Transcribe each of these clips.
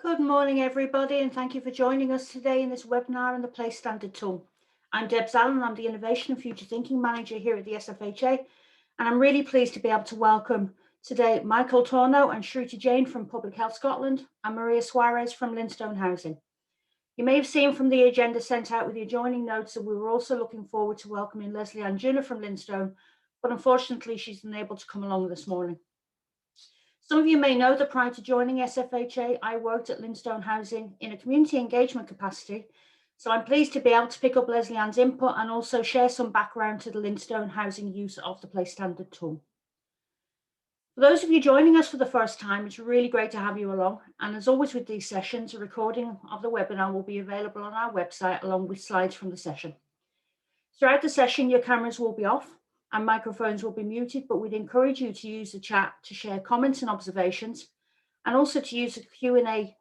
Good morning, everybody, and thank you for joining us today in this webinar on the Place Standard tool. I'm Debs Allen, I'm the Innovation and Future Thinking Manager here at the SFHA, and I'm really pleased to be able to welcome today Michael Torno and Shruti Jain from Public Health Scotland and Maria Suarez from Linstone Housing. You may have seen from the agenda sent out with the adjoining notes that we were also looking forward to welcoming Leslie Ann Junor from Linstone, but unfortunately she's unable to come along this morning. Some of you may know that prior to joining SFHA, I worked at Linstone Housing in a community engagement capacity. So I'm pleased to be able to pick up Leslie Ann's input and also share some background to the Linstone Housing use of the Place Standard tool. For those of you joining us for the first time, it's really great to have you along. And as always with these sessions, a recording of the webinar will be available on our website along with slides from the session. Throughout the session, your cameras will be off and microphones will be muted, but we'd encourage you to use the chat to share comments and observations, and also to use the Q&A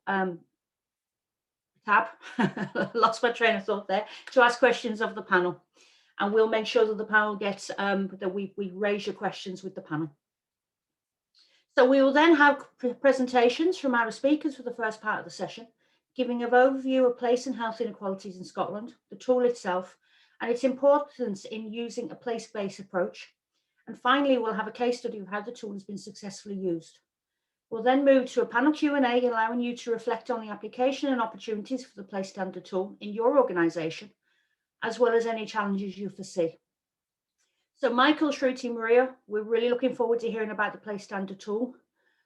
tab, lost my train of thought there, to ask questions of the panel. And we'll make sure that the panel gets, that we raise your questions with the panel. So we will then have presentations from our speakers for the first part of the session, giving an overview of place and health inequalities in Scotland, the tool itself, and its importance in using a place-based approach. And finally, we'll have a case study of how the tool has been successfully used. We'll then move to a panel Q&A, allowing you to reflect on the application and opportunities for the Place Standard tool in your organisation, as well as any challenges you foresee. So Michael, Shruti, Maria, we're really looking forward to hearing about the Place Standard tool.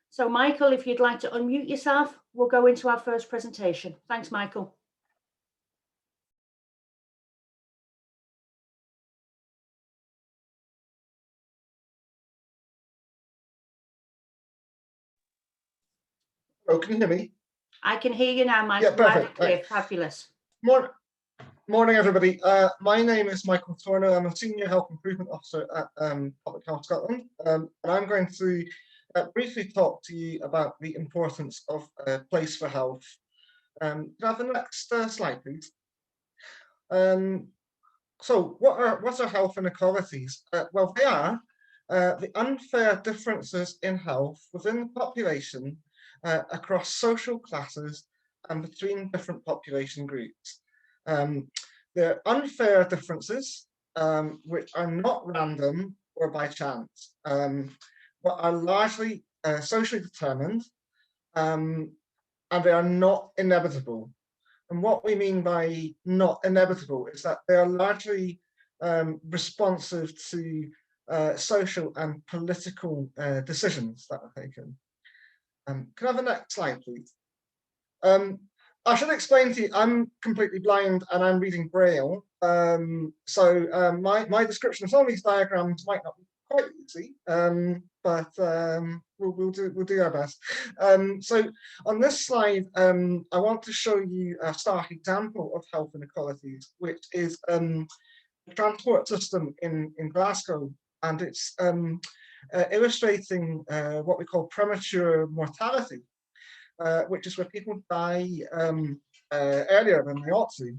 So Michael, if you'd like to unmute yourself, we'll go into our first presentation. Thanks, Michael. Oh, can you hear me? I can hear you now, Michael. Yeah, perfect. Right. Fabulous. Morning, everybody. My name is Michael Torno. I'm a Senior Health Improvement Officer at Public Health Scotland, and I'm going to briefly talk to you about the importance of Place for Health. Can I have the next slide, please? So what are health inequalities? Well, they are the unfair differences in health within the population across social classes and between different population groups. They're unfair differences which are not random or by chance, but are largely socially determined, and they are not inevitable. And what we mean by not inevitable is that they are largely responsive to social and political decisions that are taken. Can I have the next slide, please? I should explain to you, I'm completely blind and I'm reading Braille. So my description of some of these diagrams might not be quite easy, but we'll do our best. So on this slide, I want to show you a stark example of health inequalities, which is the transport system in Glasgow, and it's illustrating what we call premature mortality, which is where people die earlier than they ought to.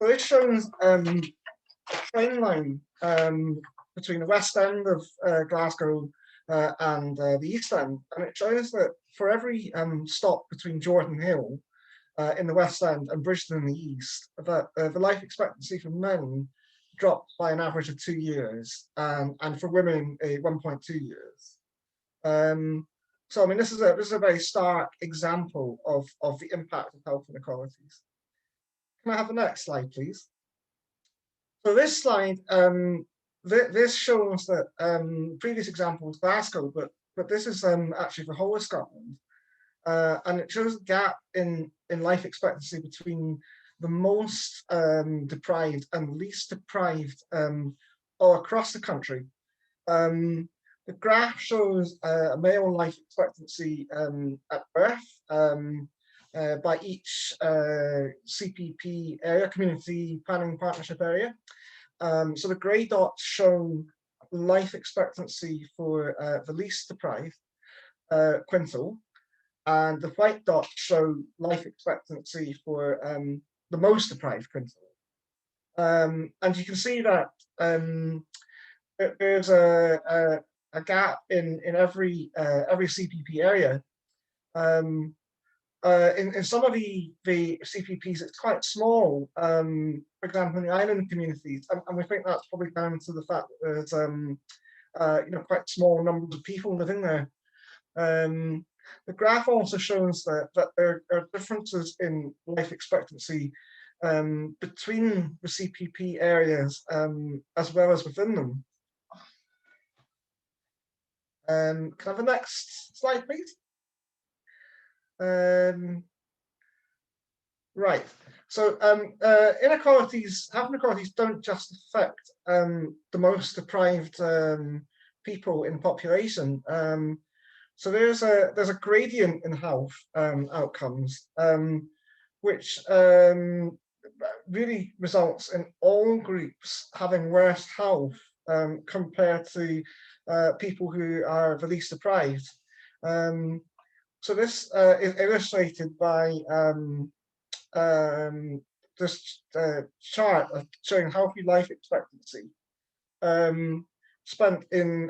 So this shows a train line between the west end of Glasgow and the east end, and it shows that for every stop between Jordan Hill in the west end and Bridgeton in the east, that the life expectancy for men dropped by an average of 2 years, and for women 1.2 years. So I mean, this is a very stark example of the impact of health inequalities. Can I have the next slide, please? So this slide, this shows that previous example was Glasgow, but this is actually the whole of Scotland, and it shows a gap in life expectancy between the most deprived and least deprived all across the country. The graph shows a male life expectancy at birth by each CPP area, Community Planning Partnership area. So the grey dots show life expectancy for the least deprived quintile, and the white dots show life expectancy for the most deprived quintile. And you can see that there's a gap in every CPP area, in some of the CPPs, it's quite small. For example, in the island communities, and we think that's probably down to the fact that there's quite small numbers of people living there. The graph also shows that there are differences in life expectancy between the CPP areas as well as within them. Can I have the next slide, please? Right. So health inequalities don't just affect the most deprived people in the population. So there's a gradient in health outcomes, which really results in all groups having worse health compared to people who are the least deprived. So this is illustrated by this chart showing healthy life expectancy spent in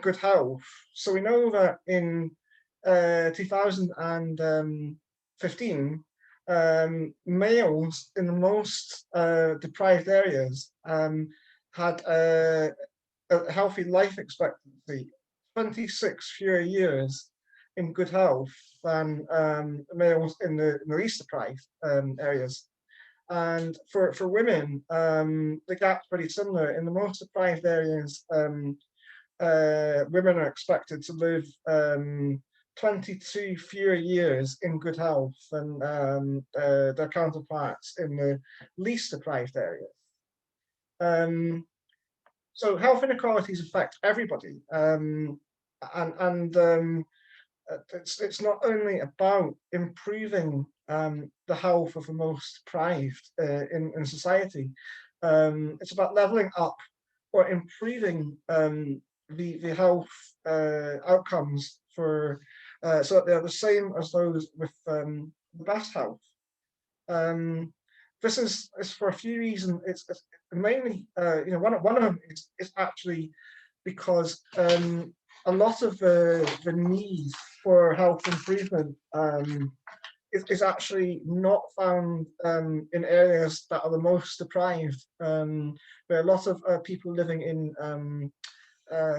good health. So we know that in 2015, males in the most deprived areas had a healthy life expectancy 26 fewer years in good health than males in the least deprived areas. And for women, the gap's pretty similar. In the most deprived areas, women are expected to live 22 fewer years in good health than their counterparts in the least deprived areas. So health inequalities affect everybody, and it's not only about improving the health of the most deprived in society. It's about leveling up or improving the health outcomes for so that they're the same as those with the best health. This is for a few reasons. It's mainly one of them is actually because a lot of the need for health improvement is actually not found in areas that are the most deprived. There are a lot of people living in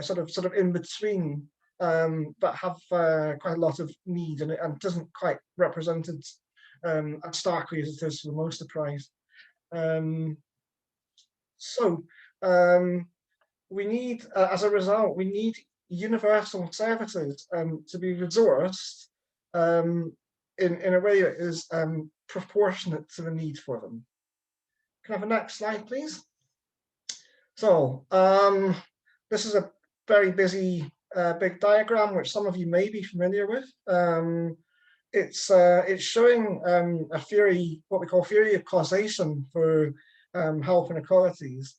sort of in between, but have quite a lot of need, and it doesn't quite represent it as starkly as it is for the most deprived. We need, as a result, we need universal services to be resourced in a way that is proportionate to the need for them. Can I have a next slide, please? So this is a very busy big diagram, which some of you may be familiar with. It's showing a theory, what we call theory of causation for health inequalities.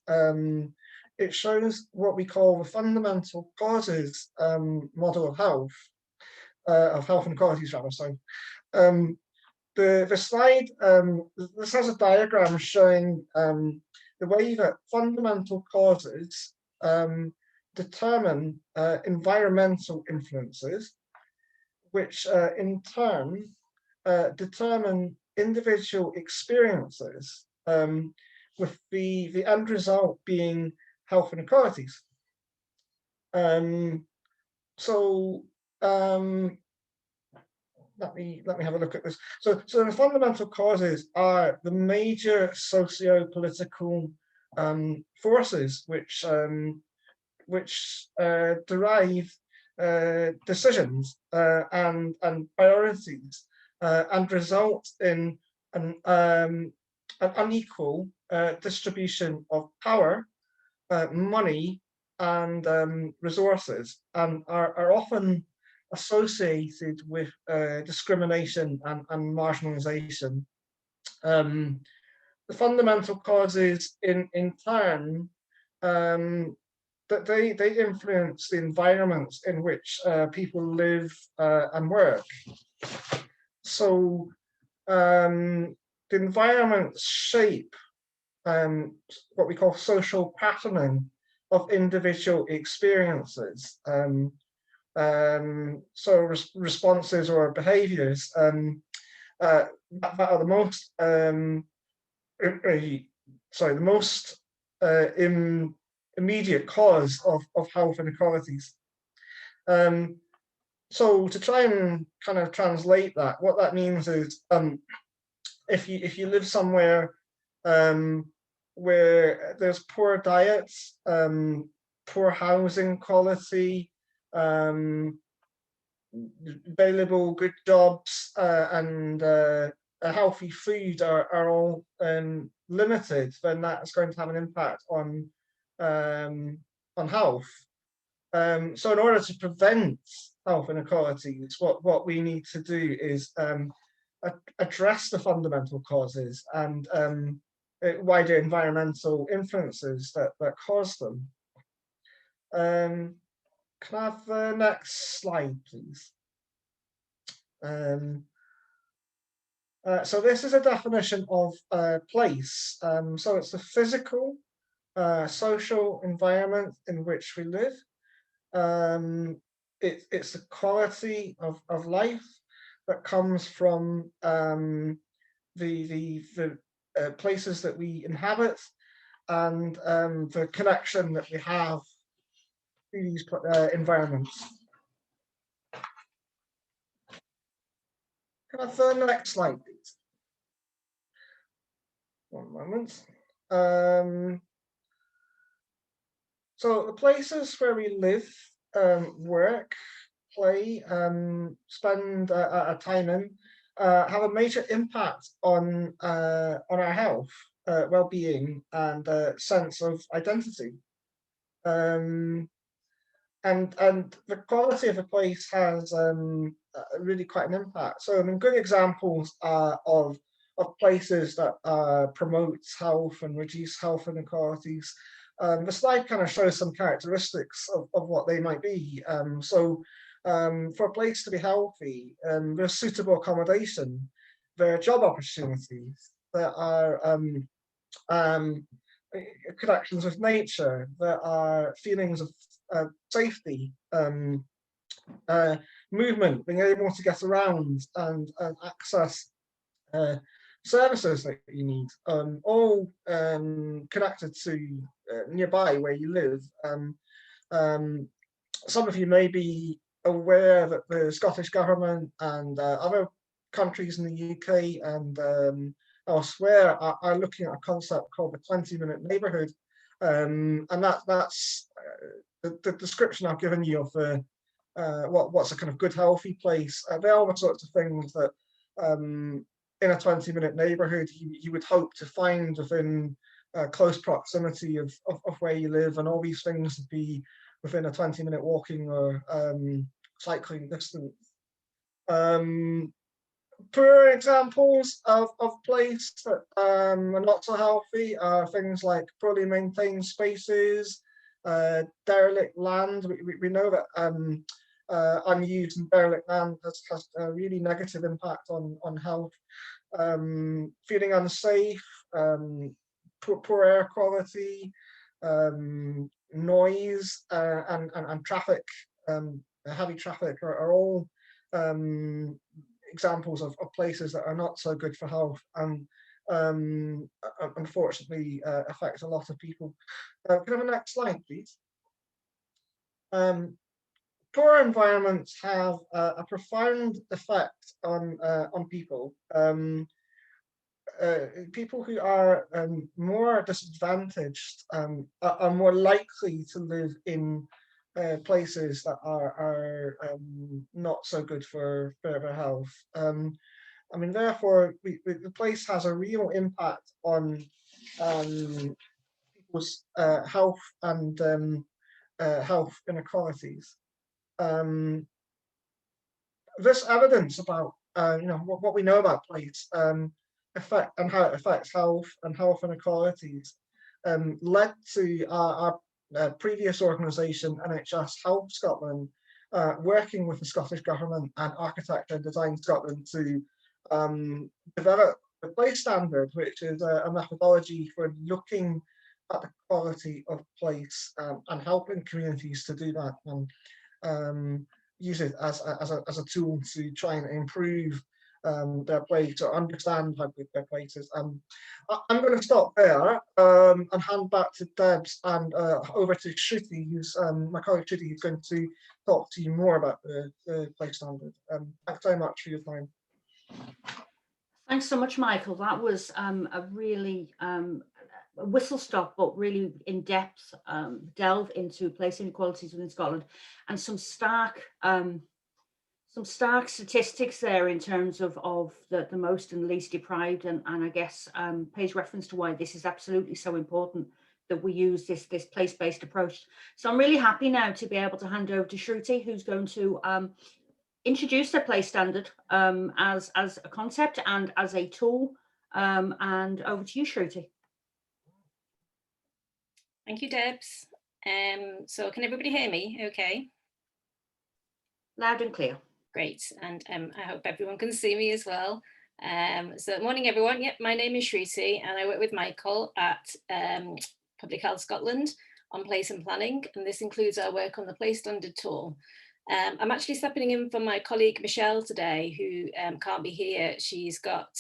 It shows what we call the fundamental causes model of health inequalities, rather. Sorry. The slide, this has a diagram showing the way that fundamental causes determine environmental influences, which in turn determine individual experiences, with the end result being health inequalities. Let me have a look at this. So the fundamental causes are the major socio-political forces which derive decisions and priorities and result in an unequal distribution of power, money, and resources, and are often associated with discrimination and marginalization. The fundamental causes in turn that they influence the environments in which people live and work. So the environments shape what we call social patterning of individual experiences. responses or behaviours that are the most the most immediate cause of health inequalities. So to try and kind of translate that, what that means is if you live somewhere where there's poor diets, poor housing quality, available good jobs, and healthy food are all limited, then that's going to have an impact on health. So in order to prevent health inequalities, what we need to do is address the fundamental causes and wider environmental influences that cause them. Can I have the next slide, please? So this is a definition of place. So it's the physical, social environment in which we live. It's the quality of life that comes from the places that we inhabit and the connection that we have to these environments. Can I have the next slide, please? One moment. So the places where we live, work, play, spend our time in, have a major impact on our health, well-being, and sense of identity. And the quality of a place has really quite an impact. So I mean, good examples of places that promote health and reduce health inequalities. The slide kind of shows some characteristics of what they might be. For a place to be healthy, there's suitable accommodation, there are job opportunities, there are connections with nature, there are feelings of safety, movement, being able to get around and access services that you need, all connected to nearby where you live. Some of you may be aware that the Scottish Government and other countries in the UK and elsewhere are looking at a concept called the 20-minute neighbourhood. And that's the description I've given you of what's a kind of good, healthy place. They're all the sorts of things that in a 20-minute neighbourhood you would hope to find within close proximity of where you live, and all these things would be within a 20-minute walking or cycling distance. Poor examples of place that are not so healthy are things like poorly maintained spaces, derelict land. We know that unused and derelict land has a really negative impact on health. Feeling unsafe, poor air quality, noise, and traffic, heavy traffic are all examples of places that are not so good for health and unfortunately affect a lot of people. Can I have a next slide, please? Poor environments have a profound effect on people. People who are more disadvantaged are more likely to live in places that are not so good for their health. I mean, therefore, the place has a real impact on people's health and health inequalities. This evidence about what we know about place effect and how it affects health and health inequalities led to our previous organisation, NHS Health Scotland, working with the Scottish Government and Architecture and Design Scotland to develop the place standard, which is a methodology for looking at the quality of place and helping communities to do that. And use it as a tool to try and improve their place or understand how good their place is. I'm going to stop there and hand back to Debs and over to Shruti, who's my colleague Shruti, who's going to talk to you more about the place standard. Thanks very much for your time. Thanks so much, Michael. That was a really a whistle stop, but really in-depth delve into place inequalities within Scotland, and some stark statistics there in terms of the most and least deprived, and I guess pays reference to why this is absolutely so important that we use this place-based approach. So I'm really happy now to be able to hand over to Shruti, who's going to introduce the place standard as a concept and as a tool. And over to you, Shruti. Thank you, Debs. So can everybody hear me okay? Loud and clear. Great, and I hope everyone can see me as well. So morning everyone, yep, my name is Shruti and I work with Michael at Public Health Scotland on place and planning, and this includes our work on the place standard tool. I'm actually stepping in for my colleague Michelle today, who can't be here. She's got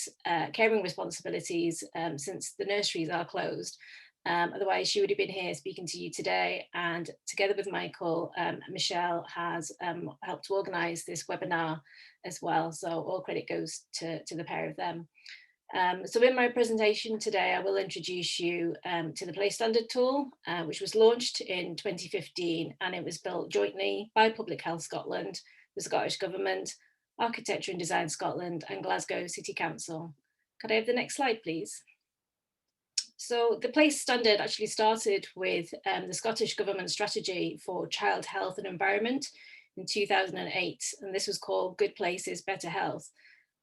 caring responsibilities since the nurseries are closed. Otherwise, she would have been here speaking to you today. And together with Michael, Michelle has helped to organise this webinar as well. So all credit goes to the pair of them. So in my presentation today, I will introduce you to the place standard tool, which was launched in 2015, and it was built jointly by Public Health Scotland, the Scottish Government, Architecture and Design Scotland, and Glasgow City Council. Could I have the next slide, please? So the place standard actually started with the Scottish Government strategy for child health and environment in 2008, and this was called Good Places, Better Health.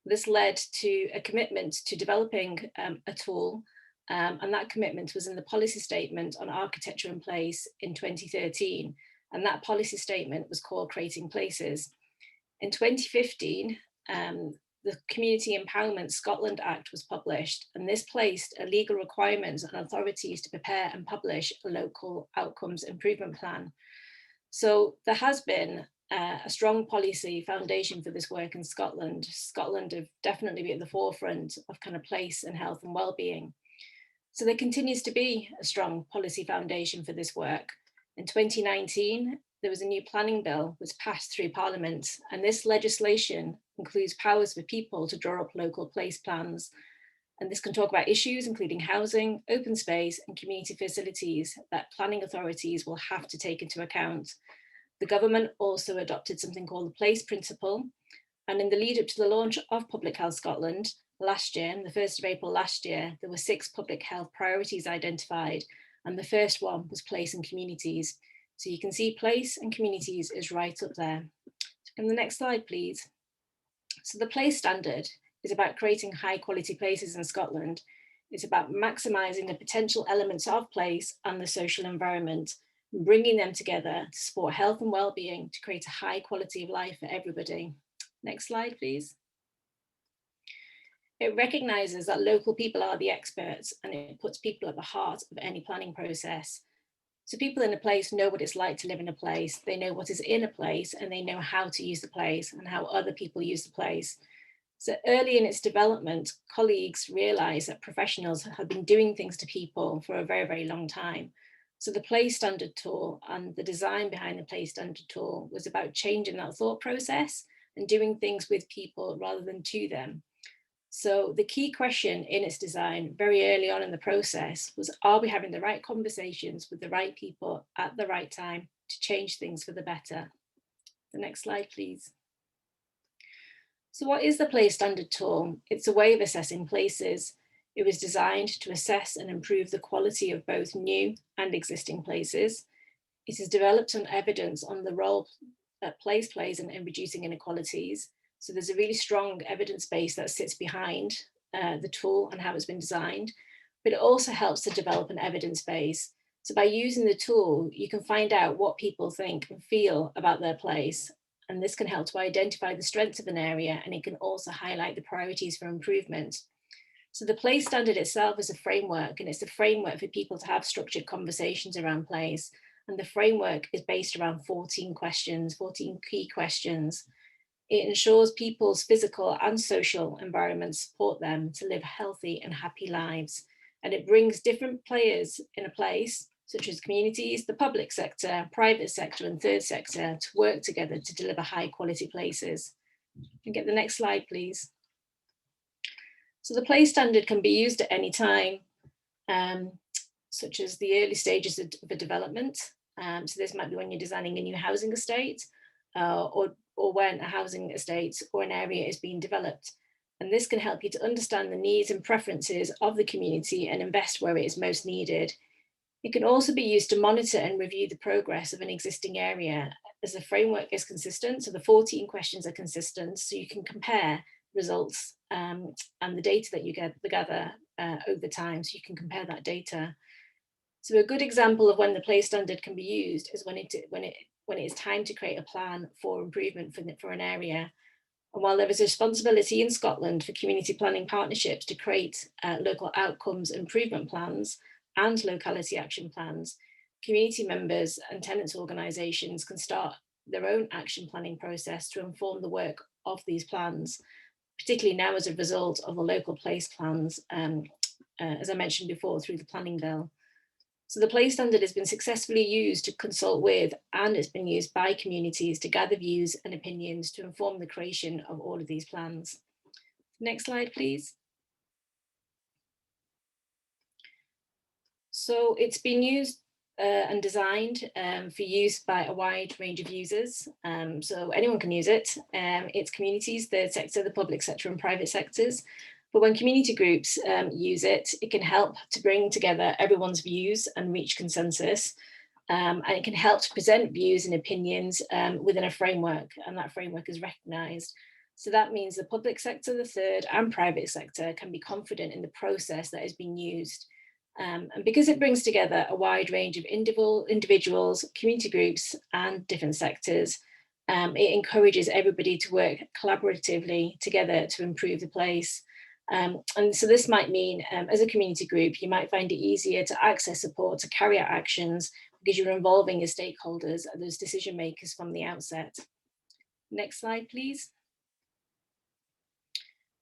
This led to a commitment to developing a tool, and that commitment was in the policy statement on architecture in place in 2013, and that policy statement was called Creating Places. In 2015, the Community Empowerment Scotland Act was published, and this placed a legal requirement on authorities to prepare and publish a local outcomes improvement plan. So there has been a strong policy foundation for this work in Scotland. Scotland have definitely been at the forefront of kind of place and health and well-being. So there continues to be a strong policy foundation for this work. In 2019, there was a new planning bill was passed through Parliament, and this legislation includes powers for people to draw up local place plans. And this can talk about issues including housing, open space, and community facilities that planning authorities will have to take into account. The government also adopted something called the Place Principle. And in the lead up to the launch of Public Health Scotland last year, on the 1st of April last year, there were 6 public health priorities identified. And the first one was place and communities. So you can see place and communities is right up there. And the next slide, please. So the place standard is about creating high quality places in Scotland. It's about maximising the potential elements of place and the social environment, bringing them together to support health and well-being to create a high quality of life for everybody. Next slide, please. It recognises that local people are the experts, and it puts people at the heart of any planning process. So people in a place know what it's like to live in a place, they know what is in a place, and they know how to use the place and how other people use the place. So early in its development, colleagues realised that professionals had been doing things to people for a very, very long time. So the place standard tool and the design behind the place standard tool was about changing that thought process and doing things with people rather than to them. So the key question in its design very early on in the process was, are we having the right conversations with the right people at the right time to change things for the better? The next slide, please. So what is the place standard tool? It's a way of assessing places. It was designed to assess and improve the quality of both new and existing places. It is developed on evidence on the role that place plays in reducing inequalities. So there's a really strong evidence base that sits behind the tool and how it's been designed, but it also helps to develop an evidence base. So by using the tool, you can find out what people think and feel about their place. And this can help to identify the strengths of an area, and it can also highlight the priorities for improvement. So the place standard itself is a framework, and it's a framework for people to have structured conversations around place. and the framework is based around 14 questions, 14 key questions. It ensures people's physical and social environments support them to live healthy and happy lives. And it brings different players in a place, such as communities, the public sector, private sector, and third sector, to work together to deliver high quality places. Can get the next slide, please. So the place standard can be used at any time, such as the early stages of the development. So this might be when you're designing a new housing estate, or when a housing estate or an area is being developed. And this can help you to understand the needs and preferences of the community and invest where it is most needed. It can also be used to monitor and review the progress of an existing area, as the framework is consistent. So the 14 questions are consistent, so you can compare results and the data that you gather over time, so you can compare that data. So a good example of when the place standard can be used is when it is time to create a plan for improvement for an area. And while there is a responsibility in Scotland for community planning partnerships to create local outcomes improvement plans and locality action plans, community members and tenants organisations can start their own action planning process to inform the work of these plans, particularly now as a result of the local place plans, as I mentioned before, through the planning bill. So the place standard has been successfully used to consult with, and it's been used by communities to gather views and opinions to inform the creation of all of these plans. Next slide, please. So it's been used and designed for use by a wide range of users. So anyone can use it. It's communities, third sector, the public sector and private sectors. But when community groups use it, it can help to bring together everyone's views and reach consensus. And it can help to present views and opinions within a framework, and that framework is recognised. So that means the public sector, the third and private sector can be confident in the process that is being used. And because it brings together a wide range of individuals, community groups and different sectors, it encourages everybody to work collaboratively together to improve the place. And so this might mean, as a community group, you might find it easier to access support to carry out actions because you're involving your stakeholders, those decision makers from the outset. Next slide, please.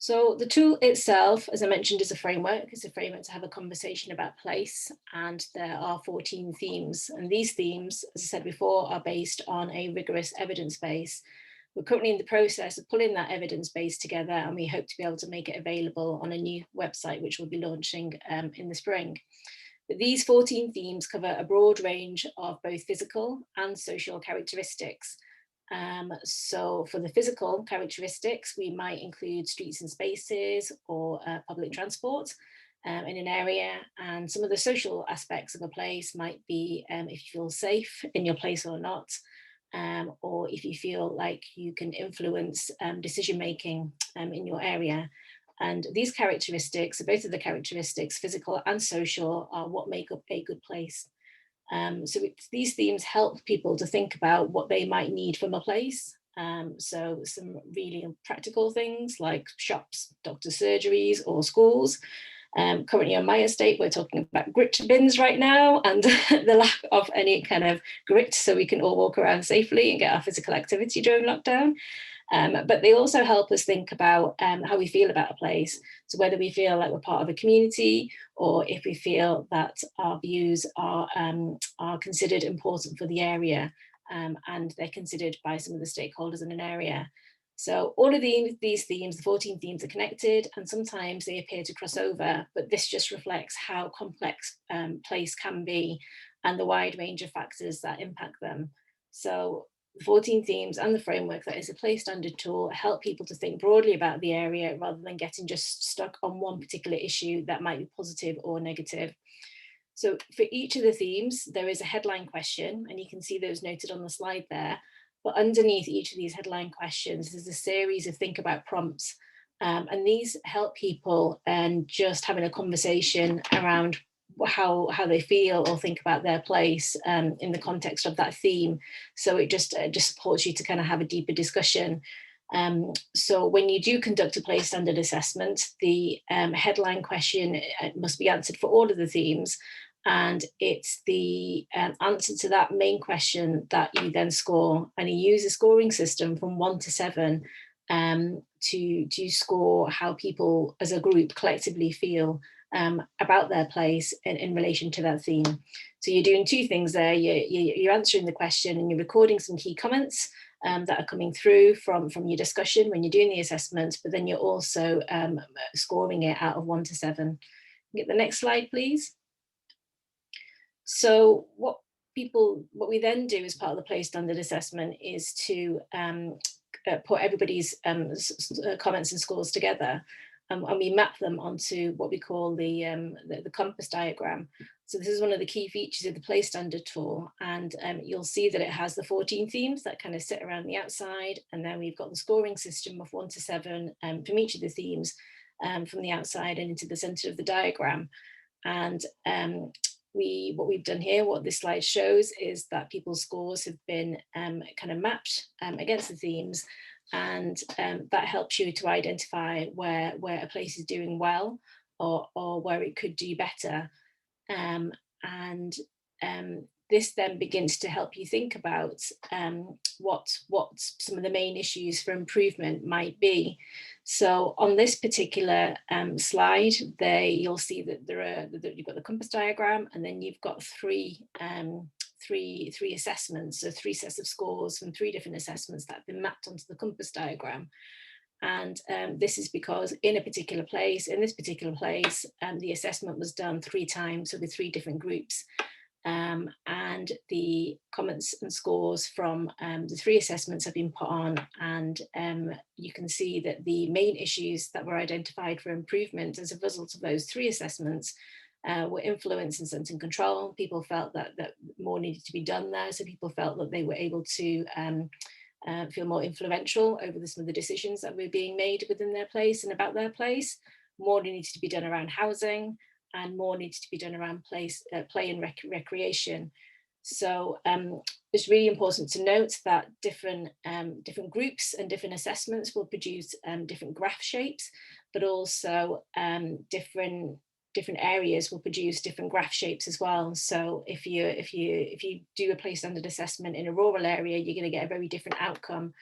So the tool itself, as I mentioned, is a framework. It's a framework to have a conversation about place, and there are 14 themes. And these themes, as I said before, are based on a rigorous evidence base. We're currently in the process of pulling that evidence base together, and we hope to be able to make it available on a new website, which we'll be launching in the spring. But these 14 themes cover a broad range of both physical and social characteristics. So for the physical characteristics, we might include streets and spaces or public transport in an area, and some of the social aspects of a place might be if you feel safe in your place or not, or if you feel like you can influence decision making in your area. And these characteristics, both of the characteristics, physical and social, are what make up a good place. So these themes help people to think about what they might need from a place. So some really practical things like shops, doctor surgeries or schools. Currently on my estate, we're talking about grit bins right now, and the lack of any kind of grit so we can all walk around safely and get our physical activity during lockdown. But they also help us think about how we feel about a place. So whether we feel like we're part of a community, or if we feel that our views are considered important for the area, and they're considered by some of the stakeholders in an area. So all of these themes, the 14 themes, are connected, and sometimes they appear to cross over, but this just reflects how complex place can be and the wide range of factors that impact them. So the 14 themes and the framework that is a place standard tool help people to think broadly about the area rather than getting just stuck on one particular issue that might be positive or negative. So for each of the themes, there is a headline question, and you can see those noted on the slide there. But underneath each of these headline questions, there's a series of think about prompts. And these help people and just having a conversation around how they feel or think about their place in the context of that theme. So it just supports you to kind of have a deeper discussion. So when you do conduct a place standard assessment, the headline question must be answered for all of the themes. And it's the answer to that main question that you then score, and you use a scoring system from 1 to 7 to score how people as a group collectively feel about their place in relation to that theme. So you're doing two things there. You're answering the question and you're recording some key comments that are coming through from your discussion when you're doing the assessment, but then you're also scoring it out of 1 to 7. Get the next slide, please. So what we then do as part of the place standard assessment is to put everybody's comments and scores together, and we map them onto what we call the compass diagram. So this is one of the key features of the place standard tool, and you'll see that it has the 14 themes that kind of sit around the outside, and then we've got the scoring system of 1 to 7 from each of the themes from the outside and into the center of the diagram. And what we've done here, what this slide shows, is that people's scores have been kind of mapped against the themes, and that helps you to identify where a place is doing well or where it could do better. This then begins to help you think about what some of the main issues for improvement might be. So on this particular slide, you'll see that you've got the compass diagram, and then you've got three assessments, so 3 sets of scores from 3 different assessments that have been mapped onto the compass diagram. And this is because in this particular place, the assessment was done 3 times, so with 3 different groups. And the comments and scores from the 3 assessments have been put on, and you can see that the main issues that were identified for improvement as a result of those 3 assessments were influence and sense and control. People felt that more needed to be done there, so people felt that they were able to feel more influential over some of the decisions that were being made within their place and about their place. More needs to be done around housing, and more needs to be done around play and recreation. So it's really important to note that different groups and different assessments will produce different graph shapes, but also different areas will produce different graph shapes as well. So if you do a place standard assessment in a rural area, you're going to get a very different outcome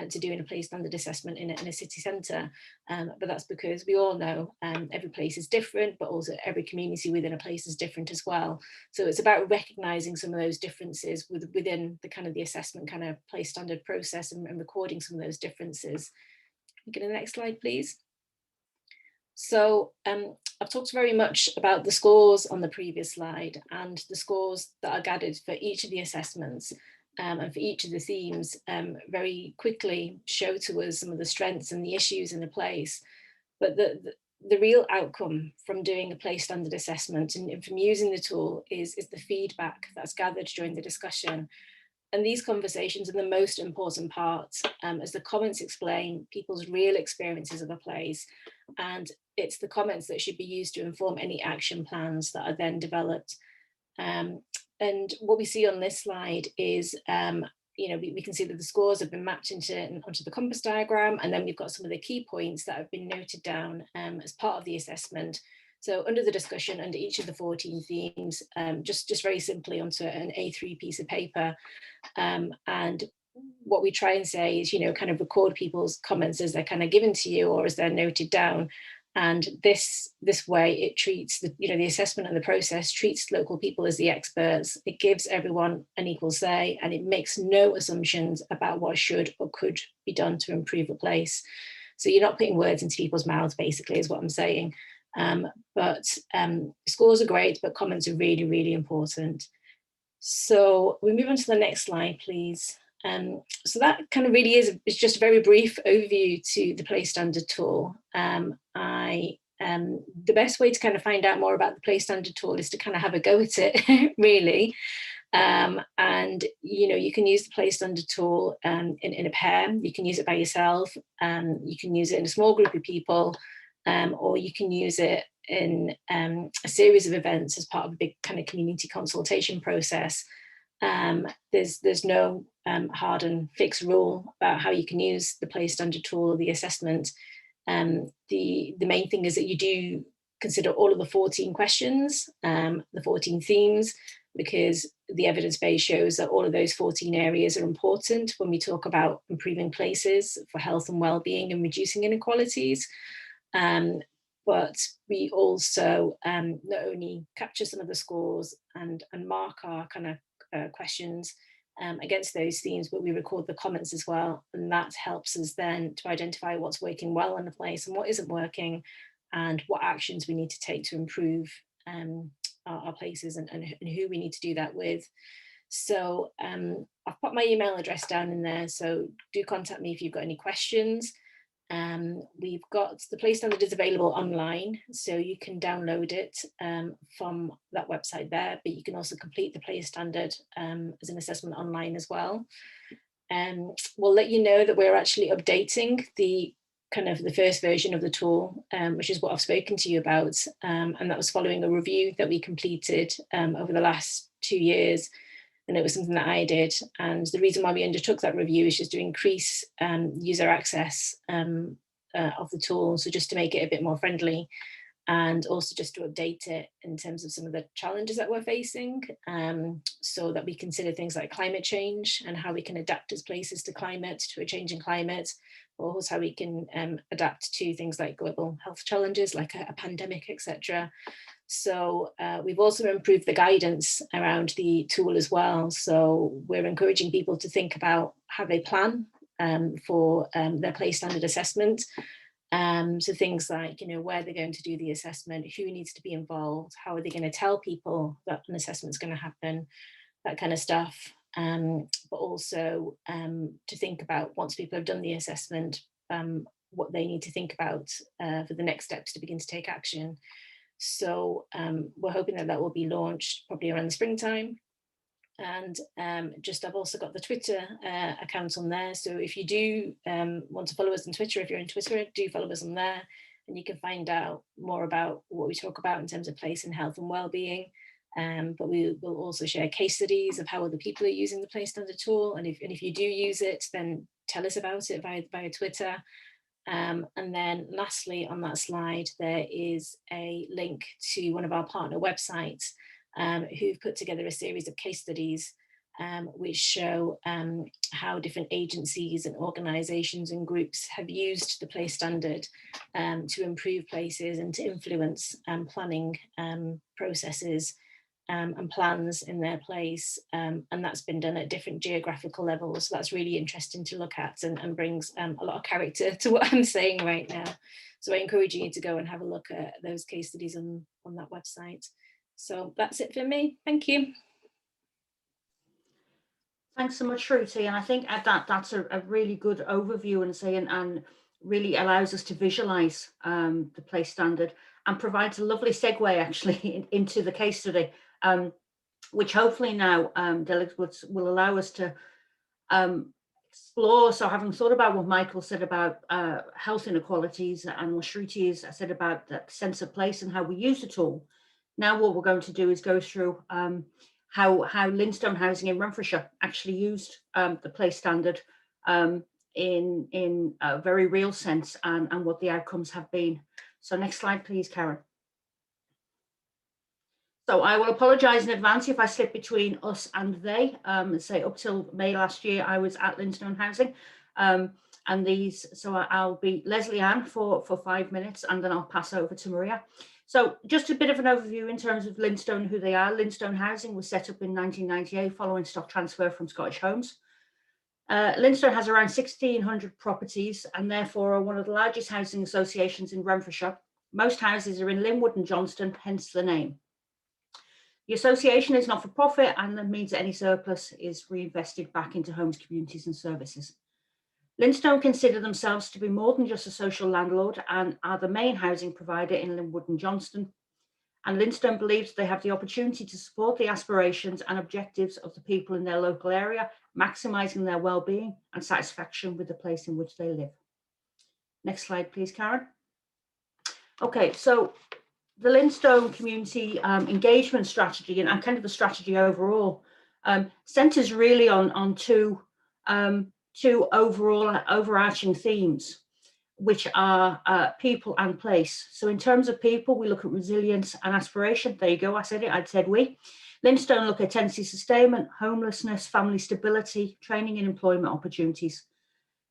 to doing a place standard assessment in a city centre. But that's because we all know every place is different, but also every community within a place is different as well. So it's about recognising some of those differences within the kind of the assessment kind of place standard process, and recording some of those differences. Get to the next slide, please. So I've talked very much about the scores on the previous slide, and the scores that are gathered for each of the assessments and for each of the themes very quickly show to us some of the strengths and the issues in a place. But the real outcome from doing a place standard assessment and from using the tool is the feedback that's gathered during the discussion. And these conversations are the most important part, as the comments explain people's real experiences of a place, and it's the comments that should be used to inform any action plans that are then developed. And what we see on this slide is, we can see that the scores have been mapped onto the compass diagram, and then we've got some of the key points that have been noted down as part of the assessment. So under the discussion, under each of the 14 themes, just very simply onto an A3 piece of paper. And what we try and say is, kind of record people's comments as they're kind of given to you or as they're noted down. And this way it treats the assessment and the process treats local people as the experts. It gives everyone an equal say, and it makes no assumptions about what should or could be done to improve a place. So you're not putting words into people's mouths, basically, is what I'm saying. But scores are great, but comments are really, really important. So we move on to the next slide, please. So that kind of really is just a very brief overview to the place standard tool. The best way to kind of find out more about the place standard tool is to kind of have a go at it, really. And you can use the place standard tool in a pair. You can use it by yourself. You can use it in a small group of people. Or you can use it in a series of events as part of a big kind of community consultation process. There's no hard and fixed rule about how you can use the place standard tool or the assessment. The main thing is that you do consider all of the 14 questions, the 14 themes, because the evidence base shows that all of those 14 areas are important when we talk about improving places for health and well-being and reducing inequalities. But we also not only capture some of the scores and mark our kind of questions against those themes, but we record the comments as well. And that helps us then to identify what's working well in the place and what isn't working, and what actions we need to take to improve our places and who we need to do that with. So I've put my email address down in there, so do contact me if you've got any questions. We've got the Place Standard is available online, so you can download it from that website there, but you can also complete the Place Standard as an assessment online as well. We'll let you know that we're actually updating the first version of the tool, which is what I've spoken to you about, and that was following a review that we completed over the last 2 years. And it was something that I did. And the reason why we undertook that review is just to increase user access of the tool. So just to make it a bit more friendly, and also just to update it in terms of some of the challenges that we're facing, so that we consider things like climate change and how we can adapt as places to climate, to a changing climate, but also how we can adapt to things like global health challenges like a pandemic, etc. So we've also improved the guidance around the tool as well. So we're encouraging people to think about how they plan for their Place Standard assessment. So things like, where they're going to do the assessment, who needs to be involved, how are they going to tell people that an assessment's going to happen, that kind of stuff. But also to think about, once people have done the assessment, what they need to think about for the next steps to begin to take action. So we're hoping that that will be launched probably around the springtime. And I've also got the Twitter account on there. So if you do want to follow us on Twitter, if you're on Twitter, do follow us on there, and you can find out more about what we talk about in terms of place and health and well-being. But we will also share case studies of how other people are using the Place Standard tool. And if you do use it, then tell us about it via Twitter. And then lastly, on that slide, there is a link to one of our partner websites who've put together a series of case studies which show how different agencies and organisations and groups have used the Place Standard to improve places and to influence planning processes and plans in their place, and that's been done at different geographical levels. So that's really interesting to look at, and brings a lot of character to what I'm saying right now. So I encourage you to go and have a look at those case studies on that website. So that's it for me. Thank you. Thanks so much, Shruti. And I think that's a really good overview and really allows us to visualize the Place Standard, and provides a lovely segue actually into the case study, which hopefully now delegates will allow us to explore. So having thought about what Michael said about health inequalities, and what Shruti has said about that sense of place and how we use the tool, now what we're going to do is go through how Linstone Housing in Renfrewshire actually used the Place Standard in a very real sense, and what the outcomes have been. So next slide, please, Karen. So I will apologise in advance if I slip between us and they. Say up till May last year, I was at Linstone Housing, so I'll be Leslie Ann for 5 minutes, and then I'll pass over to Maria. So just a bit of an overview in terms of Linstone, who they are. Linstone Housing was set up in 1998 following stock transfer from Scottish Homes. Linstone has around 1,600 properties, and therefore are one of the largest housing associations in Renfrewshire. Most houses are in Linwood and Johnston, hence the name. The association is not for profit, and that means that any surplus is reinvested back into homes, communities and services. Linstone consider themselves to be more than just a social landlord, and are the main housing provider in Linwood and Johnston. And Linstone believes they have the opportunity to support the aspirations and objectives of the people in their local area, maximising their well-being and satisfaction with the place in which they live. Next slide, please, Karen. Okay, so the Linstone community engagement strategy, and kind of the strategy overall, centres really on two overall overarching themes. which are people and place. So in terms of people, we look at resilience and aspiration. There you go, I said it, I'd said we. Linstone look at tenancy sustainment, homelessness, family stability, training and employment opportunities.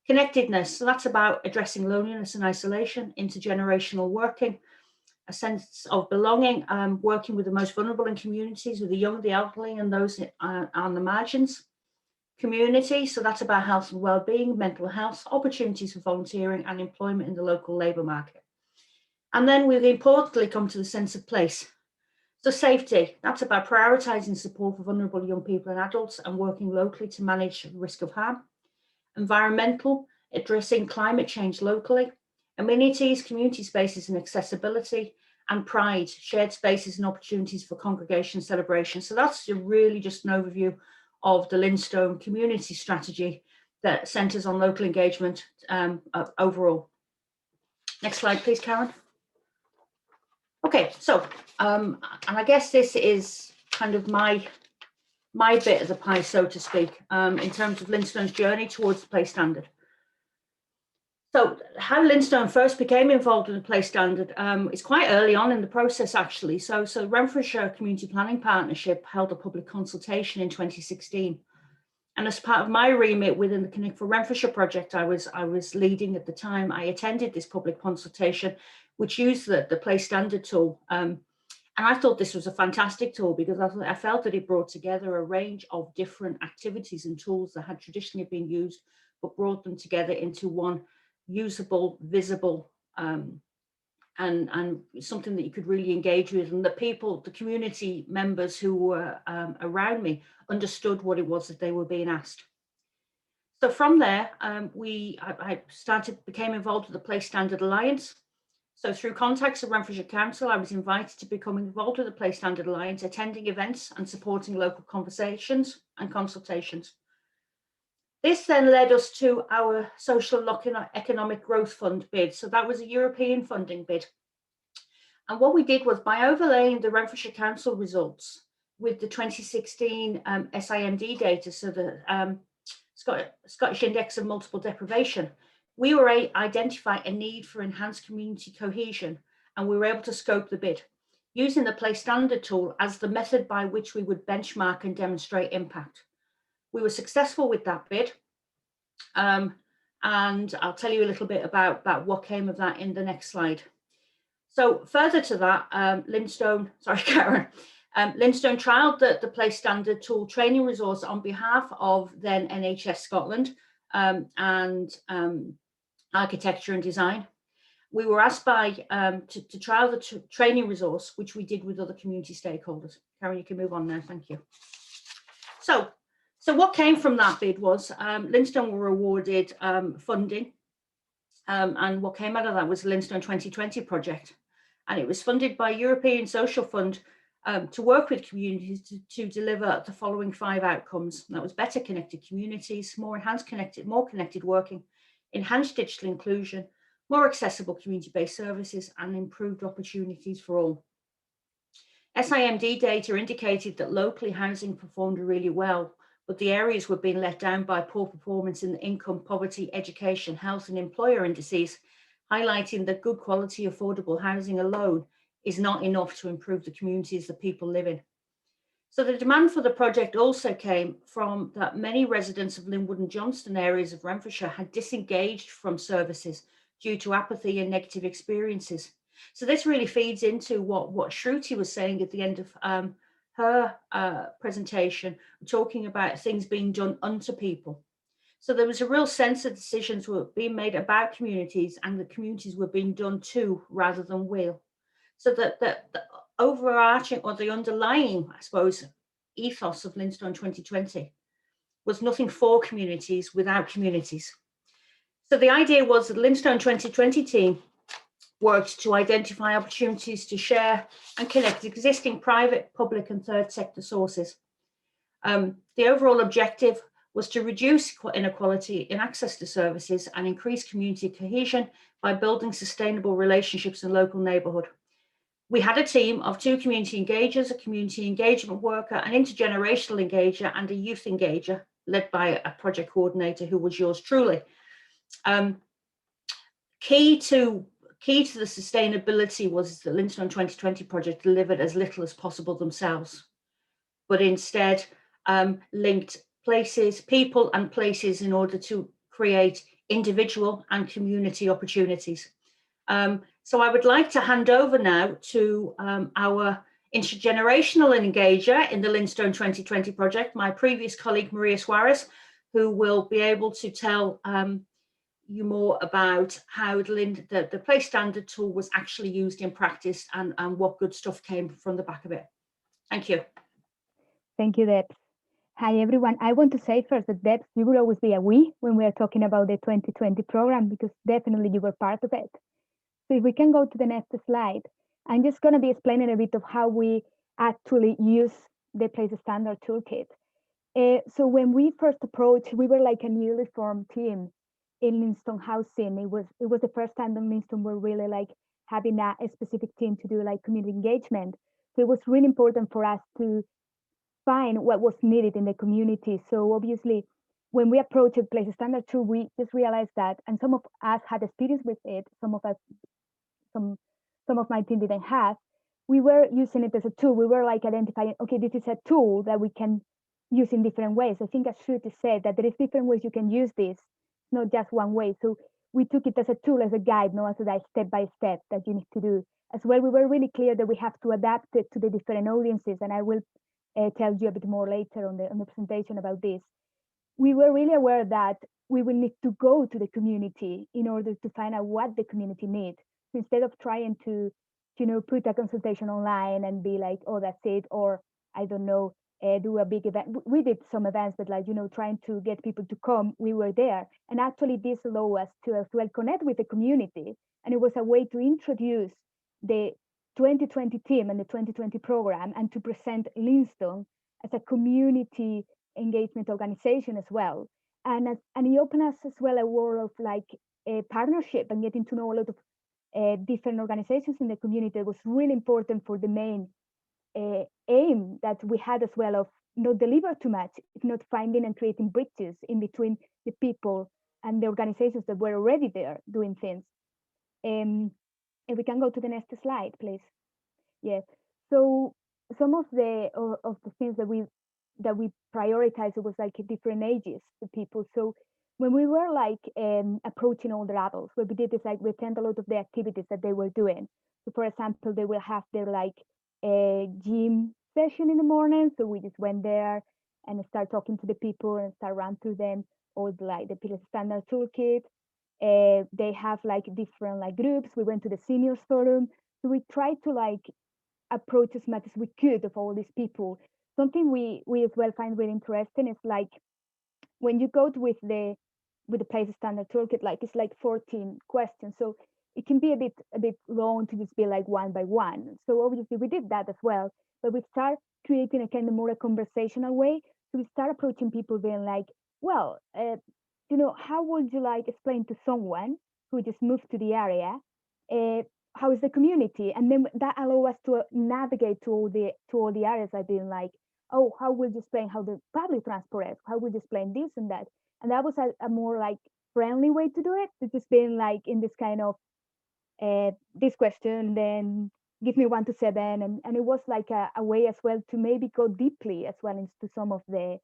Connectedness, so that's about addressing loneliness and isolation, intergenerational working, a sense of belonging, working with the most vulnerable in communities, with the young, the elderly, and those on the margins. Community, so that's about health and well-being, mental health, opportunities for volunteering and employment in the local labour market. And then we importantly come to the sense of place. So safety, that's about prioritising support for vulnerable young people and adults and working locally to manage the risk of harm. Environmental, addressing climate change locally. Amenities, community spaces and accessibility. And pride, shared spaces and opportunities for congregation celebration. So that's really just an overview of the Linstone community strategy that centres on local engagement overall. Next slide, please, Karen. Okay, so, and I guess this is kind of my bit of the pie, so to speak, in terms of Linstone's journey towards the place standard. So how Linstone first became involved in the place standard is quite early on in the process, actually. So Renfrewshire Community Planning Partnership held a public consultation in 2016. And as part of my remit within the Connect for Renfrewshire project I was leading at the time, I attended this public consultation, which used the place standard tool. And I thought this was a fantastic tool because I felt that it brought together a range of different activities and tools that had traditionally been used, but brought them together into one usable, visible, and something that you could really engage with, and the people, the community members who were around me understood what it was that they were being asked. So from there, I became involved with the Place Standard Alliance. So through contacts at Renfrewshire Council, I was invited to become involved with the Place Standard Alliance, attending events and supporting local conversations and consultations. This then led us to our Social Economic Growth Fund bid. So that was a European funding bid. And what we did was, by overlaying the Renfrewshire Council results with the 2016 SIMD data, so the Scottish Index of Multiple Deprivation, we were able to identify a need for enhanced community cohesion, and we were able to scope the bid using the Place Standard tool as the method by which we would benchmark and demonstrate impact. We were successful with that bid, and I'll tell you a little bit about what came of that in the next slide. So further to that, Linstone trialled the Place Standard tool training resource on behalf of then NHS Scotland and Architecture and Design. We were asked to trial the training resource, which we did with other community stakeholders. Karen, you can move on now, thank you. So what came from that bid was Linstone were awarded funding, and what came out of that was the Linstone 2020 project. And it was funded by European Social Fund to work with communities to deliver the following 5 outcomes. And that was better connected communities, more connected working, enhanced digital inclusion, more accessible community-based services, and improved opportunities for all. SIMD data indicated that locally housing performed really well, but the areas were being let down by poor performance in the income, poverty, education, health and employer indices, highlighting that good quality affordable housing alone is not enough to improve the communities that people live in. So the demand for the project also came from that many residents of Linwood and Johnston areas of Renfrewshire had disengaged from services due to apathy and negative experiences. So this really feeds into what Shruti was saying at the end of her presentation, talking about things being done unto people. So there was a real sense that decisions were being made about communities and the communities were being done to rather than will. So that the overarching or the underlying, I suppose, ethos of Linstone 2020 was nothing for communities without communities. So the idea was that the Linstone 2020 team worked to identify opportunities to share and connect existing private, public and third sector sources. The overall objective was to reduce inequality in access to services and increase community cohesion by building sustainable relationships in local neighbourhood. We had a team of 2 community engagers, a community engagement worker, an intergenerational engager and a youth engager led by a project coordinator who was yours truly. key to the sustainability was the Linstone 2020 project delivered as little as possible themselves, but instead linked people and places in order to create individual and community opportunities. So I would like to hand over now to our intergenerational engager in the Linstone 2020 project, my previous colleague, Maria Suarez, who will be able to tell you more about how the Place Standard tool was actually used in practice and what good stuff came from the back of it. Thank you. Thank you, Debs. Hi, everyone. I want to say first that Debs, you will always be a we when we are talking about the 2020 program, because definitely you were part of it. So if we can go to the next slide, I'm just going to be explaining a bit of how we actually use the Place Standard toolkit. So when we first approached, we were like a newly formed team in Linstone Housing. It was the first time in Linstone we're really like having a specific team to do like community engagement. So it was really important for us to find what was needed in the community. So obviously, when we approached Place Standard 2, we just realized that, and some of us had experience with it, some of my team didn't have, we were using it as a tool. We were like identifying, okay, this is a tool that we can use in different ways. I think I should say that there is different ways you can use this, not just one way. So we took it as a tool, as a guide, not as a step by step that you need to do. As well, we were really clear that we have to adapt it to the different audiences, and I will tell you a bit more later on the presentation about this. We were really aware that we will need to go to the community in order to find out what the community needs. So instead of trying to, put a consultation online and be like, oh, that's it, or I don't know, do a big event. We did some events, but like, trying to get people to come, we were there. And actually this allowed us to as well connect with the community. And it was a way to introduce the 2020 team and the 2020 program, and to present Linstone as a community engagement organization as well. And it opened us as well a world of like a partnership and getting to know a lot of different organizations in the community. It was really important for the main aim that we had as well of not deliver too much, if not finding and creating bridges in between the people and the organizations that were already there doing things. If we can go to the next slide, please. Yes. So some of the things that we prioritized, it was like different ages to people. So when we were like approaching older adults, what we did is like we attend a lot of the activities that they were doing. So for example, they will have their like a gym session in the morning. So we just went there and start talking to the people and start run through them all the Place Standard toolkit. They have like different like groups. We went to the seniors forum. So we tried to like approach as much as we could of all these people. Something we as well find really interesting is like when you go with the Place Standard toolkit, like it's like 14 questions. So it can be a bit long to just be like one by one. So obviously we did that as well, but we start creating a kind of more a conversational way. So we start approaching people being like, well, how would you like explain to someone who just moved to the area, how is the community? And then that allow us to navigate to all the areas I've been like, oh, how would you explain how the public transport is? How would you explain this and that? And that was a more like friendly way to do it. It's just being like in this kind of this question, then give me 1 to 7. And it was like a way as well to maybe go deeply as well into some of the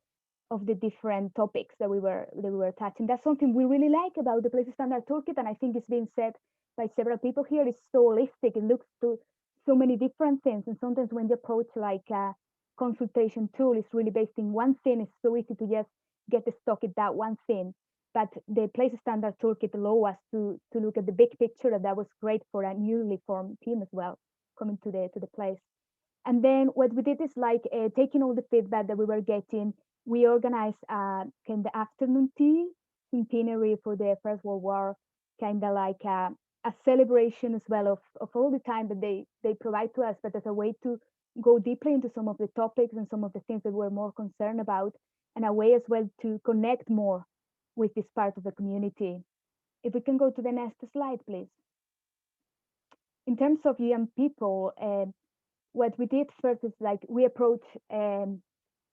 different topics that we were touching. That's something we really like about the Place Standard toolkit, and I think it's been said by several people here. It's so holistic. It looks to so many different things, and sometimes when you approach like a consultation tool, it's really based in one thing. It's so easy to just get stuck at that one thing. But the Place Standard toolkit allow us to look at the big picture, and that was great for a newly formed team as well, coming to the place. And then what we did is like taking all the feedback that we were getting. We organized kind of afternoon tea centenary for the First World War, kind of like a celebration as well of all the time that they provide to us, but as a way to go deeply into some of the topics and some of the things that we're more concerned about, and a way as well to connect more with this part of the community. If we can go to the next slide, please. In terms of young people, what we did first is like we approached